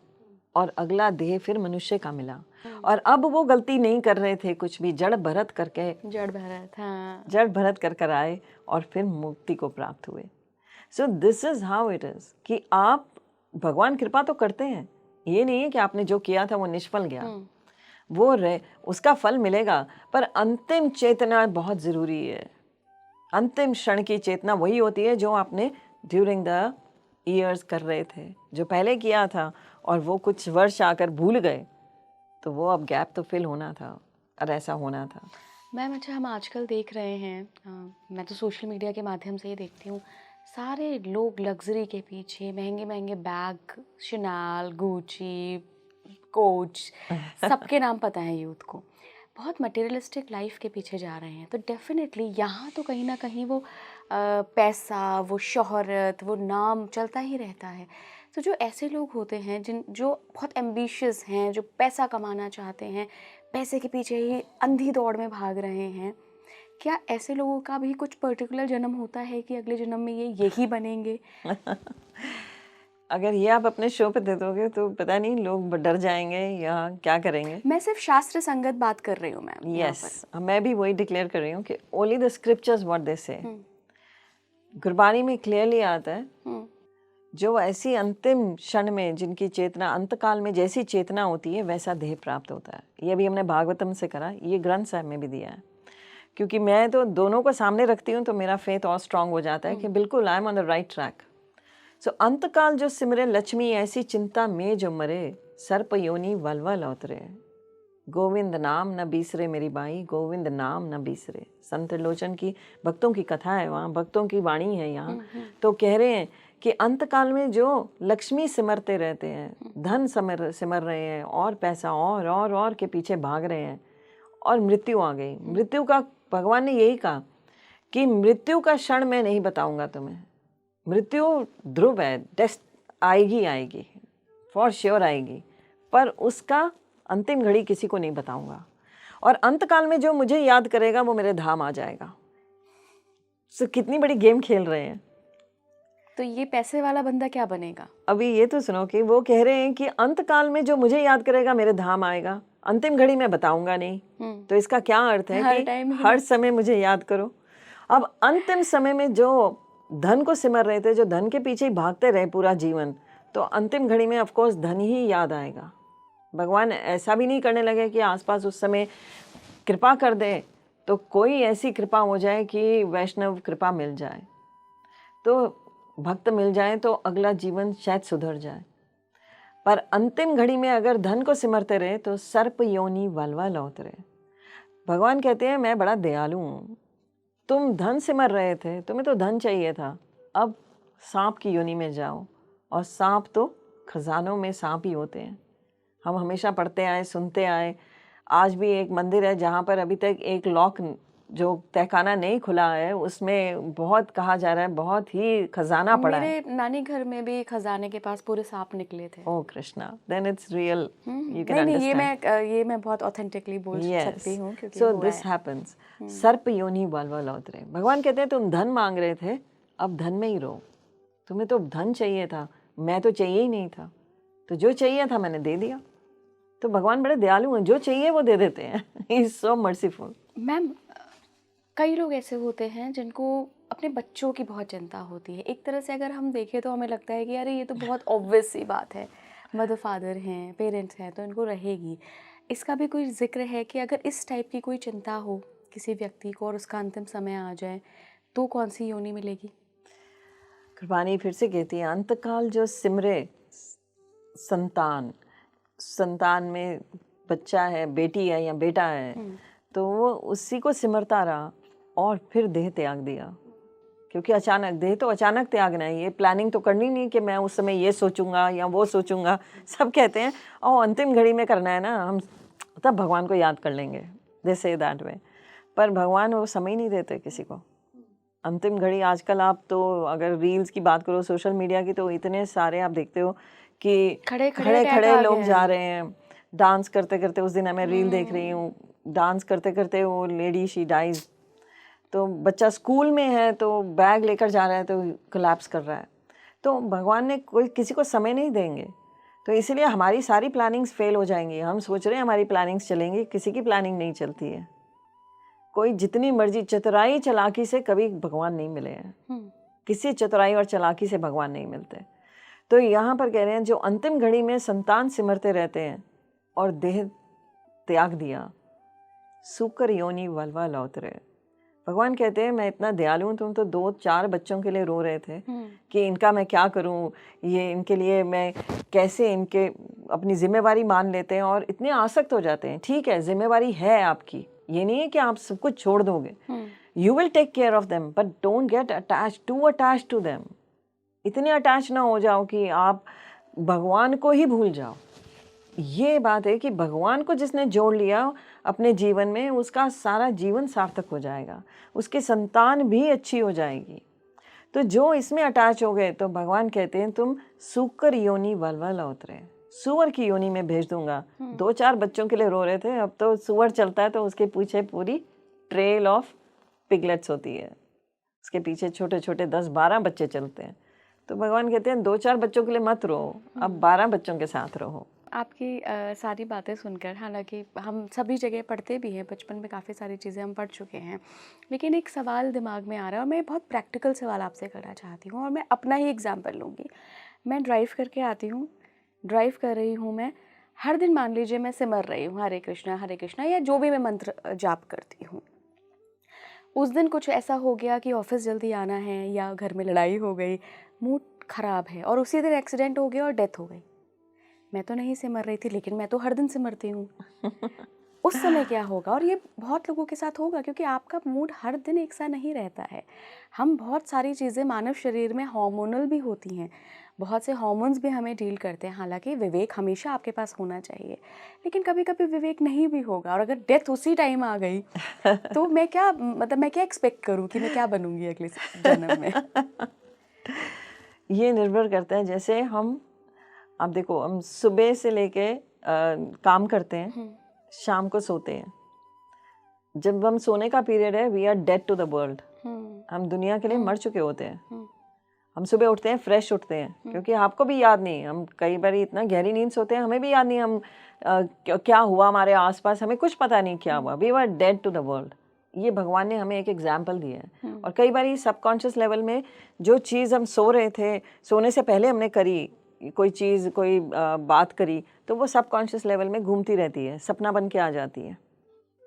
और अगला देह फिर मनुष्य का मिला, और अब वो गलती नहीं कर रहे थे कुछ भी, जड़ भरत करके, जड़ भरत, हाँ, जड़ भरत कर आए और फिर मुक्ति को प्राप्त हुए। सो this is how it is कि आप भगवान कृपा तो करते हैं, ये नहीं है कि आपने जो किया था वो निष्फल गया, वो रहे, उसका फल मिलेगा, पर अंतिम चेतना बहुत ज़रूरी है। अंतिम क्षण की चेतना वही होती है जो आपने ड्यूरिंग द ईयर्स कर रहे थे, जो पहले किया था और वो कुछ वर्ष आकर भूल गए, तो वो अब गैप तो फिल होना था और ऐसा होना था। मैम अच्छा, हम आजकल देख रहे हैं, मैं तो सोशल मीडिया के माध्यम से ही देखती हूँ, सारे लोग लग्जरी के पीछे, महंगे महंगे बैग, शनाल, गुची, कोच, सबके नाम पता है यूथ को, बहुत मटेरियलिस्टिक लाइफ के पीछे जा रहे हैं। तो डेफिनेटली यहाँ तो कहीं ना कहीं वो पैसा, वो शोहरत, वो नाम चलता ही रहता है। तो जो ऐसे लोग होते हैं जो बहुत एम्बिशियस हैं, जो पैसा कमाना चाहते हैं, पैसे के पीछे ही अंधी दौड़ में भाग रहे हैं, क्या ऐसे लोगों का भी कुछ पर्टिकुलर जन्म होता है कि अगले जन्म में ये यही बनेंगे? अगर ये आप अपने शो पे दे दोगे तो पता नहीं लोग डर जाएंगे या क्या करेंगे। मैं सिर्फ शास्त्र संगत बात कर रही हूँ मैम। यस, मैं भी वही डिक्लेयर कर रही हूँ कि only the scriptures what they से। गुरबानी में क्लियरली आता है जो ऐसी अंतिम क्षण में जिनकी चेतना अंतकाल में जैसी चेतना होती है वैसा देह प्राप्त होता है। ये भी हमने भागवतम से करा, ये ग्रंथ साहिब में भी दिया है। क्योंकि मैं तो दोनों को सामने रखती हूँ तो मेरा फेथ और स्ट्रांग हो जाता है कि बिल्कुल I am on the right track. So अंतकाल जो सिमरे लक्ष्मी ऐसी चिंता में जो मरे, सर्प योनि वलवल अवतरे। गोविंद नाम न बीसरे मेरी बाई, गोविंद नाम न बीसरे। संत त्रिलोचन की भक्तों की कथा है, वहाँ भक्तों की वाणी है यहाँ। तो कह रहे हैं कि अंतकाल में जो लक्ष्मी सिमरते रहते हैं, धन सिमर रहे हैं और पैसा और के पीछे भाग रहे हैं, और मृत्यु आ गई। मृत्यु का भगवान ने यही कहा कि मृत्यु का क्षण मैं नहीं बताऊंगा तुम्हें। मृत्यु ध्रुव है, टेस्ट आएगी फॉर श्योर आएगी, पर उसका अंतिम घड़ी किसी को नहीं बताऊंगा। और अंतकाल में जो मुझे याद करेगा वो मेरे धाम आ जाएगा। सो कितनी बड़ी गेम खेल रहे हैं। तो ये पैसे वाला बंदा क्या बनेगा? अभी ये तो सुनो कि वो कह रहे हैं कि अंतकाल में जो मुझे याद करेगा मेरे धाम आएगा, अंतिम घड़ी मैं बताऊंगा नहीं। तो इसका क्या अर्थ है कि हर समय मुझे याद करो। अब अंतिम समय में जो धन को सिमर रहे थे, जो धन के पीछे ही भागते रहे पूरा जीवन, तो अंतिम घड़ी में ऑफकोर्स धन ही याद आएगा। भगवान ऐसा भी नहीं करने लगे कि आसपास उस समय कृपा कर दे तो कोई ऐसी कृपा हो जाए कि वैष्णव कृपा मिल जाए, तो भक्त मिल जाए तो अगला जीवन शायद सुधर जाए। पर अंतिम घड़ी में अगर धन को सिमरते रहे तो सर्प योनि वलवल अवतरे। भगवान कहते हैं मैं बड़ा दयालु हूँ। तुम धन सिमर रहे थे, तुम्हें तो धन चाहिए था, अब सांप की योनि में जाओ। और सांप तो खजानों में सांप ही होते हैं। हम हमेशा पढ़ते आए, सुनते आए। आज भी एक मंदिर है जहाँ पर अभी तक एक लॉक जो तहखाना नहीं खुला है, उसमें बहुत कहा जा रहा है बहुत ही खजाना पड़ा है। मेरे नानी घर में भी खजाने के पास पूरे सांप निकले थे। Oh Krishna, then it's real, you can नहीं, अंडरस्टैंड। ये मैं बहुत ऑथेंटिकली बोल सकती हूँ क्योंकि सो दिस हैपेंस। सर्प योनि वलवल अवतरे। भगवान कहते हैं तुम धन मांग रहे थे, अब धन में ही रहो। तुम्हें तो धन चाहिए था, मैं तो चाहिए ही नहीं था, तो जो चाहिए था मैंने दे दिया। तो भगवान बड़े दयालु हैं, जो चाहिए वो दे देते हैं। He is so merciful. Ma'am, कई लोग ऐसे होते हैं जिनको अपने बच्चों की बहुत चिंता होती है। एक तरह से अगर हम देखें तो हमें लगता है कि अरे ये तो बहुत ऑब्वियस सी बात है, मदर फादर हैं, पेरेंट्स हैं तो इनको रहेगी। इसका भी कोई जिक्र है कि अगर इस टाइप की कोई चिंता हो किसी व्यक्ति को और उसका अंतिम समय आ जाए तो कौन सी योनि मिलेगी? कुर्बानी फिर से कहती है अंतकाल जो सिमरे संतान में बच्चा है, बेटी है या बेटा है, तो वो उसी को सिमरता रहा और फिर देह त्याग दिया। क्योंकि अचानक देह तो अचानक त्यागना है, ये प्लानिंग तो करनी नहीं कि मैं उस समय ये सोचूंगा या वो सोचूंगा। सब कहते हैं और अंतिम घड़ी में करना है ना, हम तब भगवान को याद कर लेंगे, दे से दैट वे। पर भगवान वो समय नहीं देते किसी को। अंतिम घड़ी आजकल आप तो अगर रील्स की बात करो, सोशल मीडिया की, तो इतने सारे आप देखते हो कि खड़े खड़े खड़े लोग जा रहे हैं डांस करते करते। उस दिन मैं रील देख रही हूँ, डांस करते करते वो लेडी शी डाइज। तो बच्चा स्कूल में है तो बैग लेकर जा रहा है तो कोलैप्स कर रहा है। तो भगवान ने कोई किसी को समय नहीं देंगे, तो इसीलिए हमारी सारी प्लानिंग्स फेल हो जाएंगी। हम सोच रहे हैं हमारी प्लानिंग्स चलेंगी, किसी की प्लानिंग नहीं चलती है। कोई जितनी मर्जी चतुराई चालाकी से कभी भगवान नहीं मिले हैं, किसी चतुराई और चालाकी से भगवान नहीं मिलते। तो यहाँ पर कह रहे हैं जो अंतिम घड़ी में संतान सिमरते रहते हैं और देह त्याग दिया, सूकर योनि वलवा लौतरे। भगवान कहते हैं मैं इतना दयालु हूँ, तुम तो 2-4 बच्चों के लिए रो रहे थे कि इनका मैं क्या करूँ, ये इनके लिए मैं कैसे, इनके अपनी जिम्मेवारी मान लेते हैं और इतने आसक्त हो जाते हैं। ठीक है, जिम्मेवारी है आपकी, ये नहीं है कि आप सब कुछ छोड़ दोगे। You will take care of them, but don't get attach to them. इतने अटैच ना हो जाओ कि आप भगवान को ही भूल जाओ। ये बात है कि भगवान को जिसने जोड़ लिया अपने जीवन में, उसका सारा जीवन सार्थक हो जाएगा, उसकी संतान भी अच्छी हो जाएगी। तो जो इसमें अटैच हो गए, तो भगवान कहते हैं तुम सूकर योनि वलवल उतरे, सुअर की योनि में भेज दूंगा। 2-4 बच्चों के लिए रो रहे थे, अब तो सुअर चलता है तो उसके पीछे पूरी ट्रेल ऑफ पिगलेट्स होती है, उसके पीछे छोटे छोटे 10-12 बच्चे चलते हैं। तो भगवान कहते हैं 2-4 बच्चों के लिए मत रो, अब 12 बच्चों के साथ रहो। आपकी सारी बातें सुनकर, हालांकि हम सभी जगह पढ़ते भी हैं, बचपन में काफ़ी सारी चीज़ें हम पढ़ चुके हैं, लेकिन एक सवाल दिमाग में आ रहा है और मैं बहुत प्रैक्टिकल सवाल आपसे करना चाहती हूँ और मैं अपना ही एग्जांपल लूँगी। मैं ड्राइव करके आती हूँ, ड्राइव कर रही हूँ, मैं हर दिन मान लीजिए मैं सिमर रही हूँ हरे कृष्णा या जो भी मैं मंत्र जाप करती हूँ। उस दिन कुछ ऐसा हो गया कि ऑफिस जल्दी आना है या घर में लड़ाई हो गई, मूड ख़राब है और उसी दिन एक्सीडेंट हो गया और डेथ हो गई। मैं तो नहीं सिमर रही थी, लेकिन मैं तो हर दिन सिमरती हूँ। उस समय क्या होगा? और ये बहुत लोगों के साथ होगा, क्योंकि आपका मूड हर दिन एक सा नहीं रहता है। हम बहुत सारी चीज़ें, मानव शरीर में हार्मोनल भी होती हैं, बहुत से हार्मोन्स भी हमें डील करते हैं। हालांकि विवेक हमेशा आपके पास होना चाहिए, लेकिन कभी कभी विवेक नहीं भी होगा, और अगर डेथ उसी टाइम आ गई तो मैं क्या एक्सपेक्ट करूँ कि मैं क्या बनूंगी अगले जन्म में? ये निर्भर करता है, जैसे आप देखो, हम सुबह से लेके काम करते हैं, शाम को सोते हैं। जब हम सोने का पीरियड है, we are dead to the world, हम दुनिया के लिए मर चुके होते हैं। हम सुबह उठते हैं, फ्रेश उठते हैं, क्योंकि आपको भी याद नहीं, हम कई बार इतना गहरी नींद सोते हैं, हमें भी याद नहीं हम क्या हुआ हमारे आसपास, हमें कुछ पता नहीं क्या हुआ। We are dead to the world. ये भगवान ने हमें एक एग्जाम्पल दिया है। और कई बार सबकॉन्शियस लेवल में जो चीज़ हम सो रहे थे, सोने से पहले हमने करी कोई चीज़, कोई बात करी, तो वो सबकॉन्शियस लेवल में घूमती रहती है, सपना बन के आ जाती है,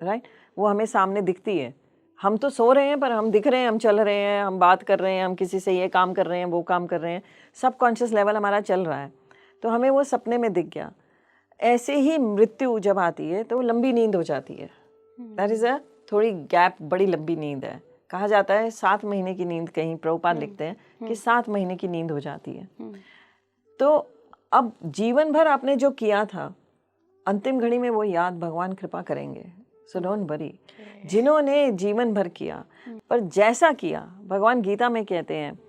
राइट? वो हमें सामने दिखती है। हम तो सो रहे हैं पर हम दिख रहे हैं, हम चल रहे हैं, हम बात कर रहे हैं, हम किसी से ये काम कर रहे हैं, वो काम कर रहे हैं, सबकॉन्शियस लेवल हमारा चल रहा है, तो हमें वो सपने में दिख गया। ऐसे ही मृत्यु जब आती है तो लंबी नींद हो जाती है। दैट इज़ अ थोड़ी गैप, बड़ी लंबी नींद है। कहा जाता है 7 महीने की नींद, कहीं प्रभुपाद लिखते हैं कि 7 महीने की नींद हो जाती है। तो अब जीवन भर आपने जो किया था, अंतिम घड़ी में वो याद भगवान कृपा करेंगे। So don't worry. जिन्होंने जीवन भर किया, पर जैसा किया, भगवान गीता में कहते हैं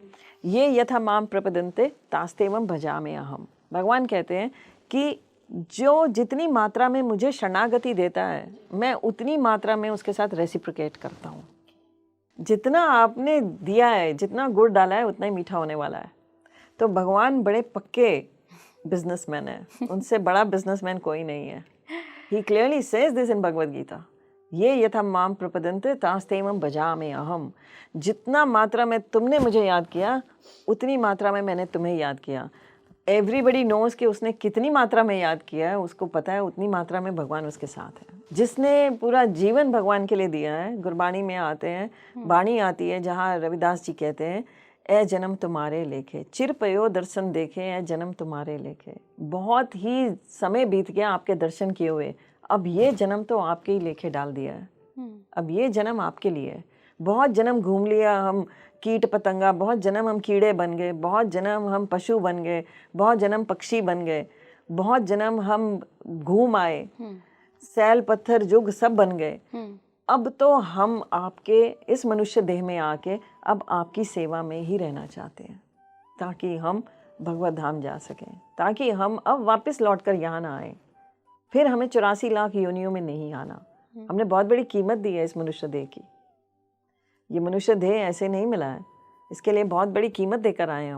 ये यथा माम प्रपदन्ते तास्तेवम भजामि अहम। भगवान कहते हैं कि जो जितनी मात्रा में मुझे शरणागति देता है, मैं उतनी मात्रा में उसके साथ रेसिप्रोकेट करता हूँ। जितना आपने दिया है, जितना गुड़ डाला है, उतना ही मीठा होने वाला है। तो भगवान बड़े पक्के बिजनेसमैन है, उनसे बड़ा बिजनेसमैन कोई नहीं है। He clearly says this in Bhagavad Gita, ये यथा माम प्रपदन्ते तास्तेवम भजामि अहम। जितना मात्रा में तुमने मुझे याद किया, उतनी मात्रा में मैंने तुम्हें याद किया। एवरीबडी नोज कि उसने कितनी मात्रा में याद किया है, उसको पता है उतनी मात्रा में भगवान उसके साथ है। जिसने पूरा जीवन भगवान के लिए दिया है, गुरबाणी में आते हैं, बाणी आती है जहाँ रविदास जी कहते हैं, ए जन्म तुम्हारे लेखे, चिर पयो दर्शन देखे, ए जन्म तुम्हारे लेखे। बहुत ही समय बीत गया आपके दर्शन किए हुए, अब ये जन्म तो आपके ही लेखे डाल दिया है, अब ये जन्म आपके लिए है। बहुत जन्म घूम लिया हम, कीट पतंगा, बहुत जन्म हम कीड़े बन गए, बहुत जन्म हम पशु बन गए, बहुत जन्म पक्षी बन गए, बहुत जन्म हम घूम आए, सैल पत्थर जुग सब बन गए, अब तो हम आपके इस मनुष्य देह में आके अब आपकी सेवा में ही रहना चाहते हैं, ताकि हम भगवत धाम जा सकें, ताकि हम अब वापस लौटकर यहाँ ना आए, फिर हमें 84 लाख योनियों में नहीं आना। हमने बहुत बड़ी कीमत दी है इस मनुष्य देह की। ये मनुष्य देह ऐसे नहीं मिला है, इसके लिए बहुत बड़ी कीमत देकर आए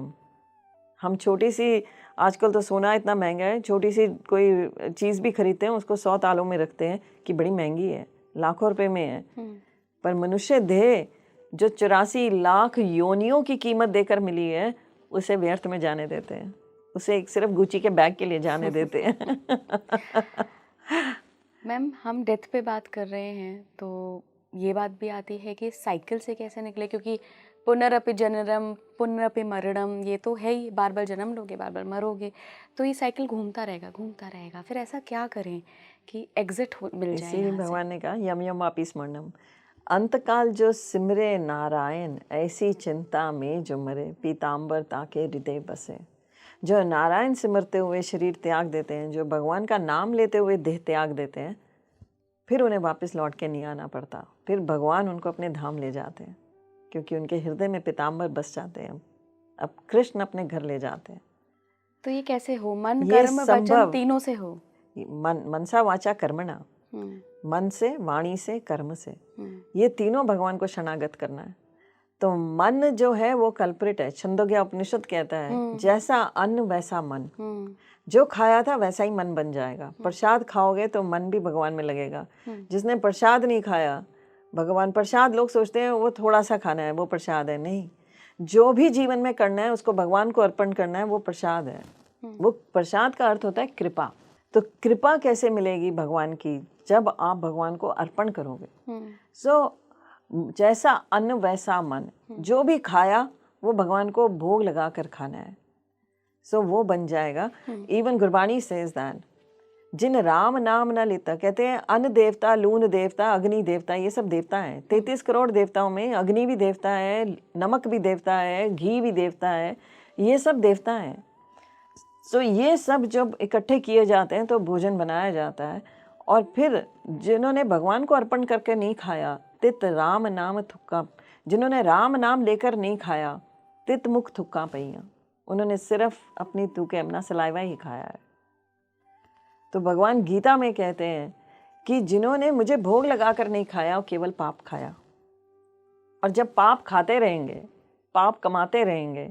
हम छोटी सी, आजकल तो सोना इतना महंगा है, छोटी सी कोई चीज़ भी खरीदते हैं उसको 100 तालों में रखते हैं कि बड़ी महंगी है, लाखों रुपए में है। पर मनुष्य देह जो 84 लाख योनियों की कीमत देकर मिली है, उसे व्यर्थ में जाने देते हैं, उसे एक सिर्फ गुची के बैग के लिए जाने देते हैं। मैम, हम डेथ पे बात कर रहे हैं तो ये बात भी आती है कि साइकिल से कैसे निकले, क्योंकि पुनरपि जननम पुनरपि मरणम, ये तो है ही, बार बार जन्म लोगे बार बार मरोगे, तो ये साइकिल घूमता रहेगा। फिर ऐसा क्या करें कि एग्जिट मिल जाए? इसीलिए भगवान ने कहा यम यम वापि स्मरणम, अंतकाल जो सिमरे नारायण, ऐसी चिंता में जो मरे, पीताम्बर ताके हृदय बसे। जो नारायण सिमरते हुए शरीर त्याग देते हैं, जो भगवान का नाम लेते हुए देह त्याग देते हैं, फिर उन्हें वापस लौट के नहीं आना पड़ता, फिर भगवान उनको अपने धाम ले जाते हैं, क्योंकि उनके हृदय में पीताम्बर बस जाते हैं। अब कृष्ण अपने घर ले जाते हैं। तो ये कैसे हो? मन कर्म वचन तीनों से हो? मनसा वाचा कर्मणा, मन से, वाणी से, कर्म से, ये तीनों भगवान को शरणागत करना है। तो मन जो है वो कल्प्रिट है। छंदोग्या उपनिषद कहता है जैसा अन्न वैसा मन, जो खाया था वैसा ही मन बन जाएगा। प्रसाद खाओगे तो मन भी भगवान में लगेगा। जिसने प्रसाद नहीं खाया, भगवान प्रसाद, लोग सोचते हैं वो थोड़ा सा खाना है वो प्रसाद है, नहीं, जो भी जीवन में करना है उसको भगवान को अर्पण करना है, वो प्रसाद है। वो प्रसाद का अर्थ होता है कृपा। तो कृपा कैसे मिलेगी भगवान की? जब आप भगवान को अर्पण करोगे। जैसा अन्न वैसा मन, जो भी खाया वो भगवान को भोग लगा कर खाना है, वो बन जाएगा। इवन गुरबाणी सेज दैट जिन राम नाम न लेता, कहते हैं अन्न देवता, लून देवता, अग्नि देवता, ये सब देवता हैं। 33 करोड़ देवताओं में अग्नि भी देवता है, नमक भी देवता है, घी भी देवता है, ये सब देवता हैं। ये सब जब इकट्ठे किए जाते हैं तो भोजन बनाया जाता है। और फिर जिन्होंने भगवान को अर्पण करके नहीं खाया, तित राम नाम थुक्का, जिन्होंने राम नाम लेकर नहीं खाया, तित मुख थुक्का पईया, उन्होंने सिर्फ अपनी थूके, अपना सलाइवा ही खाया है। तो भगवान गीता में कहते हैं कि जिन्होंने मुझे भोग लगाकर नहीं खाया वो केवल पाप खाया। और जब पाप खाते रहेंगे, पाप कमाते रहेंगे,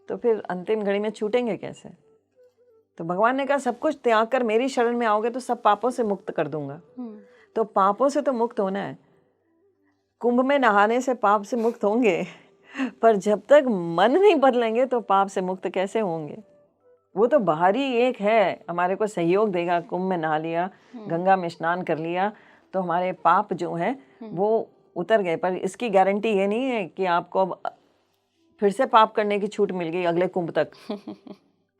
तो फिर अंतिम घड़ी में छूटेंगे कैसे? तो भगवान ने कहा सब कुछ त्याग कर मेरी शरण में आओगे तो सब पापों से मुक्त कर दूंगा। तो पापों से तो मुक्त होना है। कुंभ में नहाने से पाप से मुक्त होंगे, पर जब तक मन नहीं बदलेंगे तो पाप से मुक्त कैसे होंगे? वो तो बाहरी एक है, हमारे को सहयोग देगा। कुंभ में नहा लिया, गंगा में स्नान कर लिया, तो हमारे पाप जो हैं वो उतर गए। पर इसकी गारंटी ये नहीं है कि आपको अब फिर से पाप करने की छूट मिल गई अगले कुंभ तक।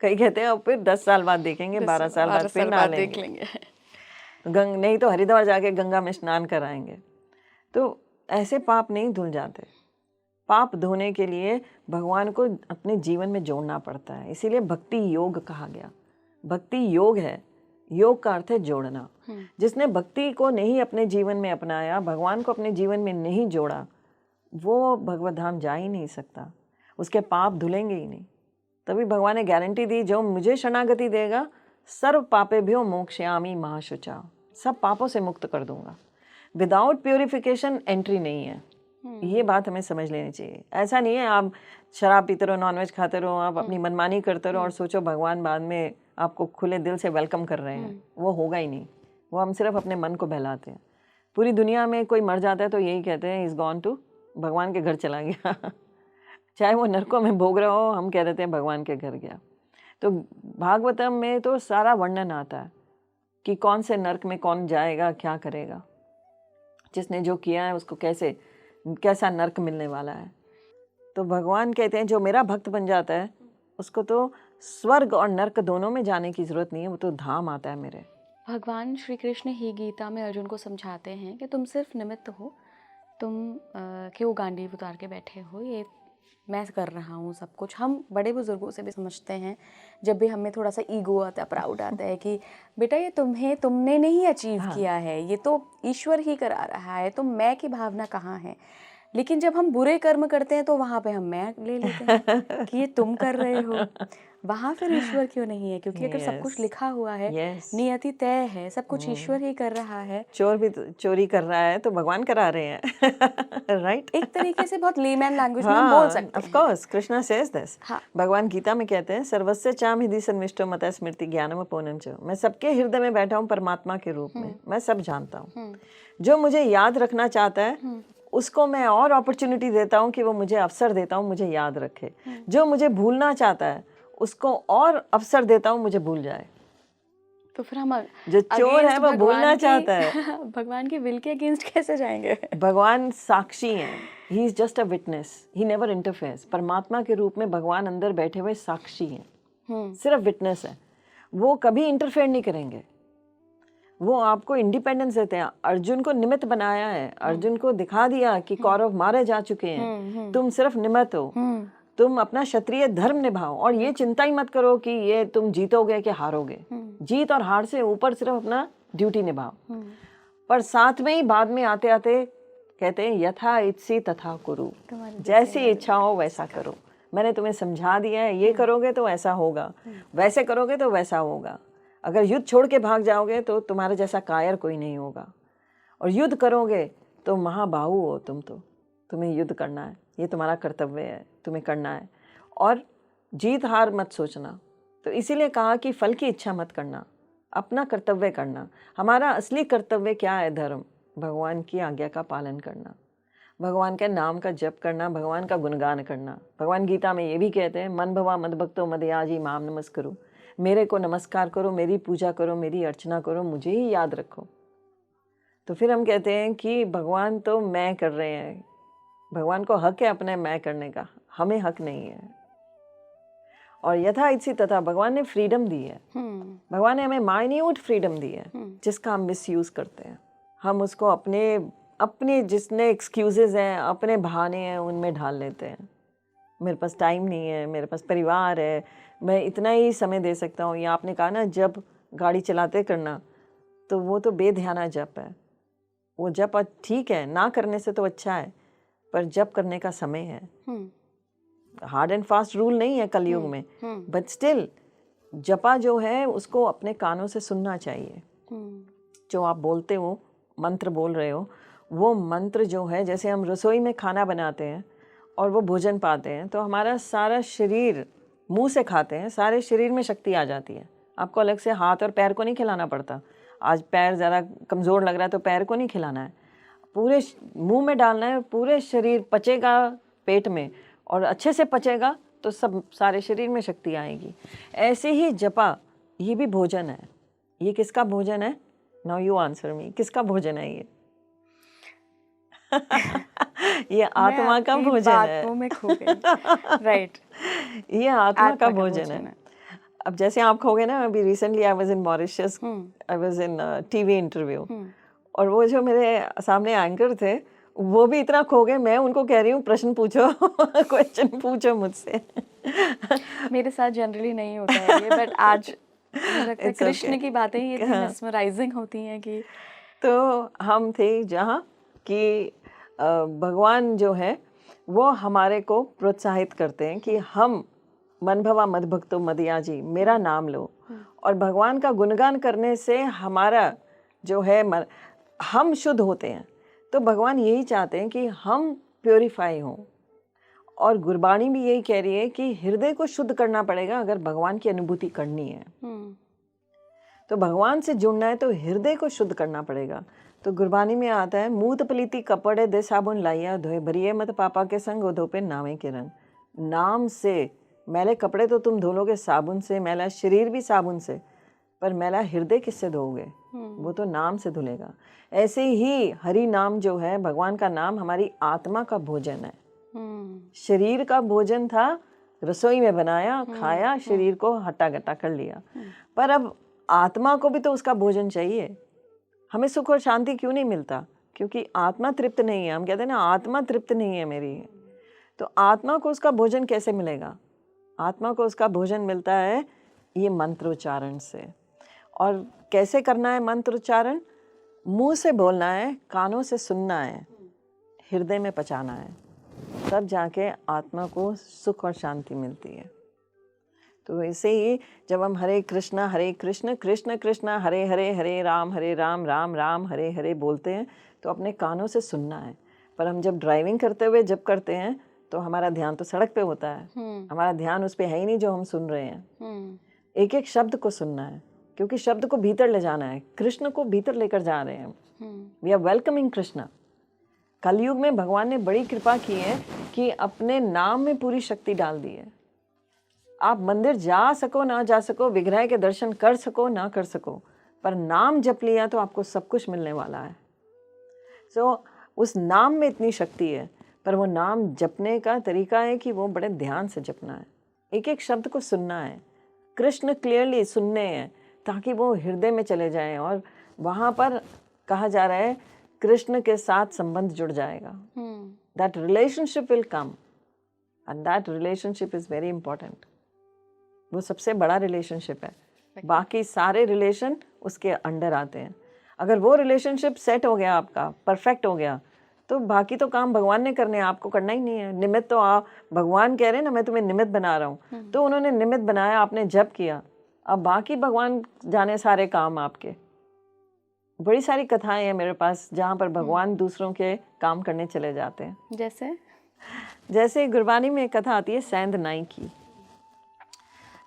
कई कहते हैं अब फिर 10 साल बाद देखेंगे, 12 साल बाद फिर नहा लेंगे, नहीं तो हरिद्वार जाके गंगा में स्नान कराएंगे। तो ऐसे पाप नहीं धुल जाते। पाप धोने के लिए भगवान को अपने जीवन में जोड़ना पड़ता है। इसीलिए भक्ति योग कहा गया। भक्ति योग है, योग का अर्थ है जोड़ना। जिसने भक्ति को नहीं अपने जीवन में अपनाया, भगवान को अपने जीवन में नहीं जोड़ा, वो भगवत धाम जा ही नहीं सकता, उसके पाप धुलेंगे ही नहीं। तभी भगवान ने गारंटी दी, जो मुझे शरणागति देगा सर्व पापेभ्यो मोक्षयामि महाशुचा, सब पापों से मुक्त कर दूंगा। विदाउट प्योरिफिकेशन एंट्री नहीं है। ये बात हमें समझ लेनी चाहिए। ऐसा नहीं है आप शराब पीते रहो, नॉनवेज खाते रहो, आप अपनी मनमानी करते रहो और सोचो भगवान बाद में आपको खुले दिल से वेलकम कर रहे हैं। वो होगा ही नहीं। वो हम सिर्फ अपने मन को बहलाते हैं। पूरी दुनिया में कोई मर जाता है तो यही कहते हैं इज गॉन टू, भगवान के घर चला गया। चाहे वो नरकों में भोग रहा हो, हम कह देते हैं भगवान के घर गया। तो भागवतम में तो सारा वर्णन आता है कि कौन से नरक में कौन जाएगा, क्या करेगा, जिसने जो किया है उसको कैसा नरक मिलने वाला है। तो भगवान कहते हैं जो मेरा भक्त बन जाता है उसको तो स्वर्ग और नरक दोनों में जाने की जरूरत नहीं है, वो तो धाम आता है मेरे। भगवान श्री कृष्ण ही गीता में अर्जुन को समझाते हैं कि तुम सिर्फ निमित्त हो, तुम क्यों गांडीव उतार के बैठे हो, ये मैं कर रहा हूँ सब कुछ। हम बड़े बुजुर्गों से भी समझते हैं, जब भी हमें थोड़ा सा ईगो आता है, प्राउड आता है कि बेटा ये तुमने नहीं अचीव हाँ। किया है, ये तो ईश्वर ही करा रहा है, तो मैं की भावना कहाँ है। लेकिन जब हम बुरे कर्म करते हैं तो वहाँ पे हम मैं ले लेते हैं कि ये तुम कर रहे हो, वहाँ फिर ईश्वर क्यों नहीं है? क्योंकि अगर सब कुछ यस, लिखा हुआ है, यस। नियति तय है, सब कुछ ईश्वर ही कर रहा है। चोर भी तो चोरी कर रहा है तो भगवान करा रहे हैं। राइट। एक तरीके से बहुत लेमैन लैंग्वेज में हम बोल हाँ, सकते ऑफ हैं। Course Krishna says this. हाँ। भगवान गीता में कहते हैं सर्वस्य चाम हृदि सन्निविष्टो मता स्मृति ज्ञानम अपूर्णम च। मैं सबके हृदय में बैठा हूँ परमात्मा के रूप में, मैं सब जानता हूँ। जो मुझे याद रखना चाहता है उसको मैं और अपॉर्चुनिटी देता हूँ कि वो मुझे अवसर देता हूँ मुझे याद रखे। जो मुझे भूलना चाहता है उसको और अवसर देता हूँ मुझे भूल जाए। तो फिर हम जो चोर है वो भूलना चाहता है। भगवान के विल के अगेंस्ट कैसे जाएंगे? भगवान साक्षी हैं, he is just a witness, he never interferes. परमात्मा के रूप में भगवान अंदर बैठे हुए साक्षी हैं, सिर्फ विटनेस है, वो कभी इंटरफेयर नहीं करेंगे। वो आपको इंडिपेंडेंस देते हैं। अर्जुन को निमित्त बनाया है, अर्जुन को दिखा दिया कि कौरव मारे जा चुके हैं, तुम सिर्फ निमित्त हो, तुम अपना क्षत्रिय धर्म निभाओ और ये चिंता ही मत करो कि ये तुम जीतोगे कि हारोगे। जीत और हार से ऊपर सिर्फ अपना ड्यूटी निभाओ। पर साथ में ही बाद में आते आते कहते हैं यथा इच्छी तथा कुरु, जैसी इच्छा हो वैसा करो। मैंने तुम्हें समझा दिया है, ये करोगे तो ऐसा होगा, वैसे करोगे तो वैसा होगा। अगर युद्ध छोड़ के भाग जाओगे तो तुम्हारे जैसा कायर कोई नहीं होगा, और युद्ध करोगे तो महाबाहु हो तुम, तो तुम्हें युद्ध करना है, ये तुम्हारा कर्तव्य है, तुम्हें करना है। और जीत हार मत सोचना। तो इसीलिए कहा कि फल की इच्छा मत करना, अपना कर्तव्य करना। हमारा असली कर्तव्य क्या है? धर्म, भगवान की आज्ञा का पालन करना, भगवान के नाम का जप करना, भगवान का गुणगान करना। भगवान गीता में ये भी कहते हैं मन भवा मद भक्तो मदयाजी माम नमस्करो, मेरे को नमस्कार करो, मेरी पूजा करो, मेरी अर्चना करो, मुझे ही याद रखो। तो फिर हम कहते हैं कि भगवान तो मैं कर रहे हैं, भगवान को हक है अपने मैं करने का, हमें हक नहीं है। और यथा इच्छी तथा, भगवान ने फ्रीडम दी है, भगवान ने हमें माइन्यूट फ्रीडम दी है जिसका हम मिसयूज करते हैं। हम उसको अपने जितने एक्सक्यूजेज हैं, अपने बहाने हैं, उनमें ढाल लेते हैं। मेरे पास टाइम नहीं है, मेरे पास परिवार है, मैं इतना ही समय दे सकता हूँ। या आपने कहा ना जब गाड़ी चलाते करना, तो वो तो बेध्याना जप है। वो जप ठीक है, ना करने से तो अच्छा है, पर जप करने का समय है। हार्ड एंड फास्ट रूल नहीं है कलयुग में, बट स्टिल जपा जो है उसको अपने कानों से सुनना चाहिए। जो आप बोलते हो, मंत्र बोल रहे हो, वो मंत्र जो है, जैसे हम रसोई में खाना बनाते हैं और वो भोजन पाते हैं, तो हमारा सारा शरीर, मुंह से खाते हैं, सारे शरीर में शक्ति आ जाती है। आपको अलग से हाथ और पैर को नहीं खिलाना पड़ता। आज पैर ज़रा कमज़ोर लग रहा है तो पैर को नहीं खिलाना है, पूरे मुंह में डालना है, पूरे शरीर पचेगा पेट में, और अच्छे से पचेगा तो सब सारे शरीर में शक्ति आएगी। ऐसे ही जपा, ये भी भोजन है। ये किसका भोजन है? नाउ यू आंसर मी, किसका भोजन है ये? ये आत्मा का भोजन है। में खो गई। राइट। ये आत्मा का भोजन है। अब जैसे आप खोगे ना, अभी recently I was in Mauritius, I was in TV interview, और वो जो मेरे सामने एंकर थे वो भी इतना खो गए, मैं उनको कह रही हूँ प्रश्न पूछो, क्वेश्चन पूछो मुझसे। मेरे साथ जनरली नहीं होता है ये, बट आज मुझे लगता है कृष्ण की बातें ही इतनी मेस्मराइजिंग होती हैं कि। तो हम थे जहाँ कि भगवान जो है वो हमारे को प्रोत्साहित करते हैं कि हम मन भवा मद भक्तो मदयाजी, मेरा नाम लो। और भगवान का गुणगान करने से हमारा जो है हम शुद्ध होते हैं। तो भगवान यही चाहते हैं कि हम प्योरीफाई हों। और गुरबाणी भी यही कह रही है कि हृदय को शुद्ध करना पड़ेगा अगर भगवान की अनुभूति करनी है। तो भगवान से जुड़ना है तो हृदय को शुद्ध करना पड़ेगा। तो गुरबानी में आता है मूत पलीती कपड़े दे साबुन लाइया धोए भरिए मत पापा के संग धो पे नावे के रंग। नाम से मैले कपड़े तो तुम धो लोगे साबुन से, मैला शरीर भी साबुन से, पर मैला हृदय किससे धोगे? वो तो नाम से धुलेगा। ऐसे ही हरि नाम जो है, भगवान का नाम हमारी आत्मा का भोजन है। शरीर का भोजन था, रसोई में बनाया, खाया, शरीर को हट्टा गट्टा कर लिया, पर अब आत्मा को भी तो उसका भोजन चाहिए। हमें सुख और शांति क्यों नहीं मिलता? क्योंकि आत्मा तृप्त नहीं है। हम कहते हैं ना आत्मा तृप्त नहीं है मेरी, तो आत्मा को उसका भोजन कैसे मिलेगा? आत्मा को उसका भोजन मिलता है ये मंत्रोच्चारण से। और कैसे करना है मंत्रोच्चारण? मुंह से बोलना है, कानों से सुनना है, हृदय में पचाना है, तब जाके आत्मा को सुख और शांति मिलती है। तो ऐसे ही जब हम हरे कृष्ण कृष्ण कृष्ण हरे हरे, हरे राम राम राम हरे हरे बोलते हैं, तो अपने कानों से सुनना है। पर हम जब ड्राइविंग करते हुए जब करते हैं तो हमारा ध्यान तो सड़क पे होता है, हमारा ध्यान उस पे है ही नहीं जो हम सुन रहे हैं। एक एक शब्द को सुनना है, क्योंकि शब्द को भीतर ले जाना है, कृष्ण को भीतर लेकर जा रहे हैं। We are welcoming Krishna. कलयुग में भगवान ने बड़ी कृपा की है कि अपने नाम में पूरी शक्ति डाल दी है। आप मंदिर जा सको ना जा सको, विग्रह के दर्शन कर सको ना कर सको, पर नाम जप लिया तो आपको सब कुछ मिलने वाला है। सो उस नाम में इतनी शक्ति है, पर वो नाम जपने का तरीका है कि वो बड़े ध्यान से जपना है, एक एक शब्द को सुनना है, कृष्ण क्लियरली सुनने हैं, ताकि वो हृदय में चले जाएं। और वहाँ पर कहा जा रहा है कृष्ण के साथ संबंध जुड़ जाएगा। That relationship will come and that relationship is very important. वो सबसे बड़ा रिलेशनशिप है, बाकी सारे रिलेशन उसके अंडर आते हैं। अगर वो रिलेशनशिप सेट हो गया, आपका परफेक्ट हो गया, तो बाकी तो काम भगवान ने करने हैं, आपको करना ही नहीं है। निमित्त तो आप, भगवान कह रहे हैं ना मैं तुम्हें निमित्त बना रहा हूँ, तो उन्होंने निमित्त बनाया, आपने जप किया, अब बाकी भगवान जाने सारे काम आपके। बड़ी सारी कथाएं हैं मेरे पास जहाँ पर भगवान दूसरों के काम करने चले जाते हैं। जैसे गुरबानी में एक कथा आती है सैंध नाई की।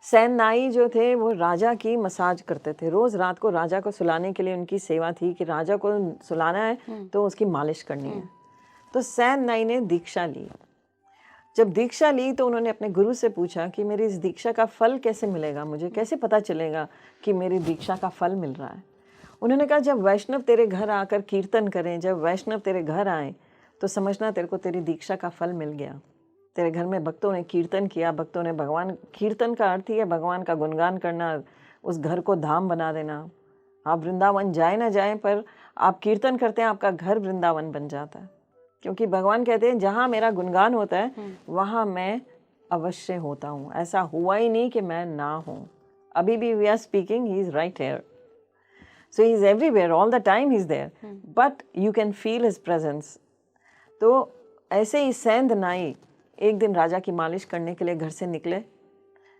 सैंध नाई जो थे वो राजा की मसाज करते थे। रोज रात को राजा को सुलाने के लिए उनकी सेवा थी कि राजा को सुलाना है तो उसकी मालिश करनी है। तो सैंध नाई ने दीक्षा ली। जब दीक्षा ली तो उन्होंने अपने गुरु से पूछा कि मेरी इस दीक्षा का फल कैसे मिलेगा, मुझे कैसे पता चलेगा कि मेरी दीक्षा का फल मिल रहा है। उन्होंने कहा जब वैष्णव तेरे घर आकर कीर्तन करें, जब वैष्णव तेरे घर आए तो समझना तेरे को तेरी दीक्षा का फल मिल गया। तेरे घर में भक्तों ने कीर्तन किया, भक्तों ने भगवान, कीर्तन का अर्थ ही है भगवान का गुणगान करना, उस घर को धाम बना देना। आप वृंदावन जाए ना जाए, पर आप कीर्तन करते हैं, आपका घर वृंदावन बन जाता है। क्योंकि भगवान कहते हैं जहाँ मेरा गुणगान होता है वहाँ मैं अवश्य होता हूँ। ऐसा हुआ ही नहीं कि मैं ना हूँ। अभी भी we are speaking, he is right here. So he is everywhere, all the time he is there, but you can feel his presence. तो ऐसे ही सैंध नाई एक दिन राजा की मालिश करने के लिए घर से निकले।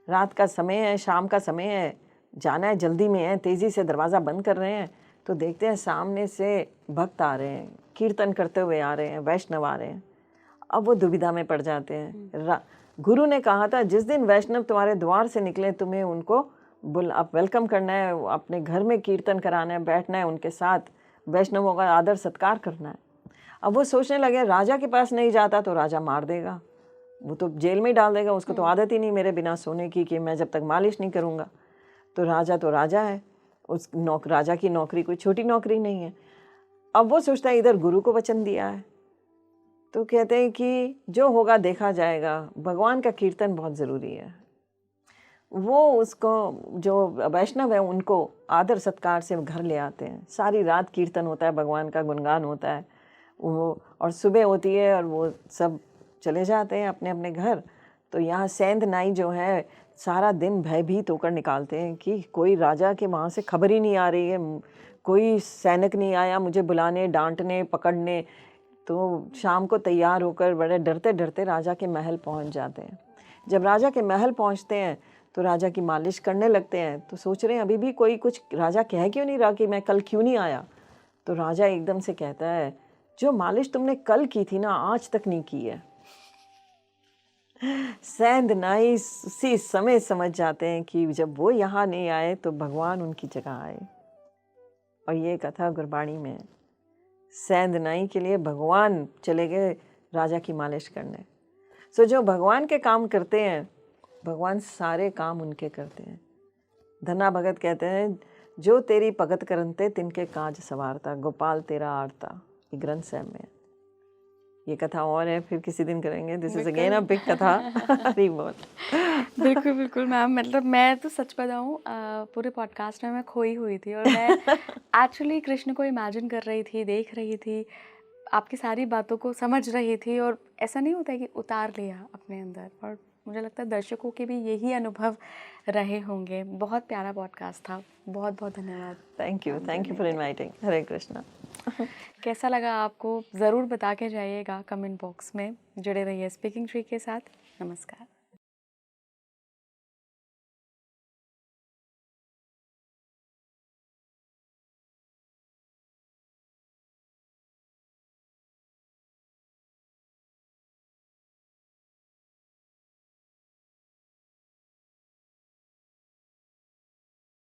रात का समय है, शाम का समय है, जाना है, जल्दी में है, तेज़ी से दरवाज़ा बंद कर रहे हैं तो देखते हैं सामने से भक्त आ रहे हैं, कीर्तन करते हुए आ रहे हैं, वैष्णव आ रहे हैं। अब वो दुविधा में पड़ जाते हैं। गुरु ने कहा था जिस दिन वैष्णव तुम्हारे द्वार से निकले तुम्हें उनको आप वेलकम करना है, अपने घर में कीर्तन कराना है, बैठना है उनके साथ, वैष्णवों का आदर सत्कार करना है। अब वो सोचने लगे राजा के पास नहीं जाता तो राजा मार देगा, वो तो जेल में डाल देगा, उसको तो आदत ही नहीं मेरे बिना सोने की कि मैं जब तक मालिश नहीं करूँगा। तो राजा है, उस राजा की नौकरी कोई छोटी नौकरी नहीं है। अब वो सोचता है इधर गुरु को वचन दिया है, तो कहते हैं कि जो होगा देखा जाएगा, भगवान का कीर्तन बहुत ज़रूरी है। वो उसको जो वैष्णव है उनको आदर सत्कार से घर ले आते हैं। सारी रात कीर्तन होता है, भगवान का गुणगान होता है वो, और सुबह होती है और वो सब चले जाते हैं अपने अपने घर। तो यहाँ सैंध नाई जो है सारा दिन भयभीत होकर निकालते हैं कि कोई राजा के वहाँ से खबर ही नहीं आ रही है, कोई सैनिक नहीं आया मुझे बुलाने, डांटने, पकड़ने। तो शाम को तैयार होकर बड़े डरते डरते राजा के महल पहुँच जाते हैं। जब राजा के महल पहुँचते हैं तो राजा की मालिश करने लगते हैं। तो सोच रहे हैं अभी भी कोई कुछ राजा कह क्यों नहीं रहा कि मैं कल क्यों नहीं आया। तो राजा एकदम से कहता है जो मालिश तुमने कल की थी ना आज तक नहीं की है। सैंध नाई उसी समय समझ जाते हैं कि जब वो यहाँ नहीं आए तो भगवान उनकी जगह आए। और ये कथा गुरबाणी में है। सैंध नाई के लिए भगवान चले गए राजा की मालिश करने। सो जो भगवान के काम करते हैं भगवान सारे काम उनके करते हैं। धन्ना भगत कहते हैं जो तेरी भगत करनते तिनके काज सवारता, गोपाल तेरा आरता। ये ग्रंथ साहब में ये कथा और है, फिर किसी दिन करेंगे। This is again a big कथा। हरी बोल। बिल्कुल बिल्कुल मैम, मतलब मैं तो सच बताऊँ पूरे पॉडकास्ट में मैं खोई हुई थी और मैं एक्चुअली कृष्ण को इमेजिन कर रही थी, देख रही थी। आपकी सारी बातों को समझ रही थी और ऐसा नहीं होता है कि उतार लिया अपने अंदर, और मुझे लगता है दर्शकों के भी यही अनुभव रहे होंगे। बहुत प्यारा पॉडकास्ट था, बहुत बहुत धन्यवाद। Thank you for inviting. हरे कृष्णा। कैसा लगा आपको ज़रूर बता के जाइएगा कमेंट बॉक्स में। जुड़े रहिए स्पीकिंग ट्री के साथ। नमस्कार।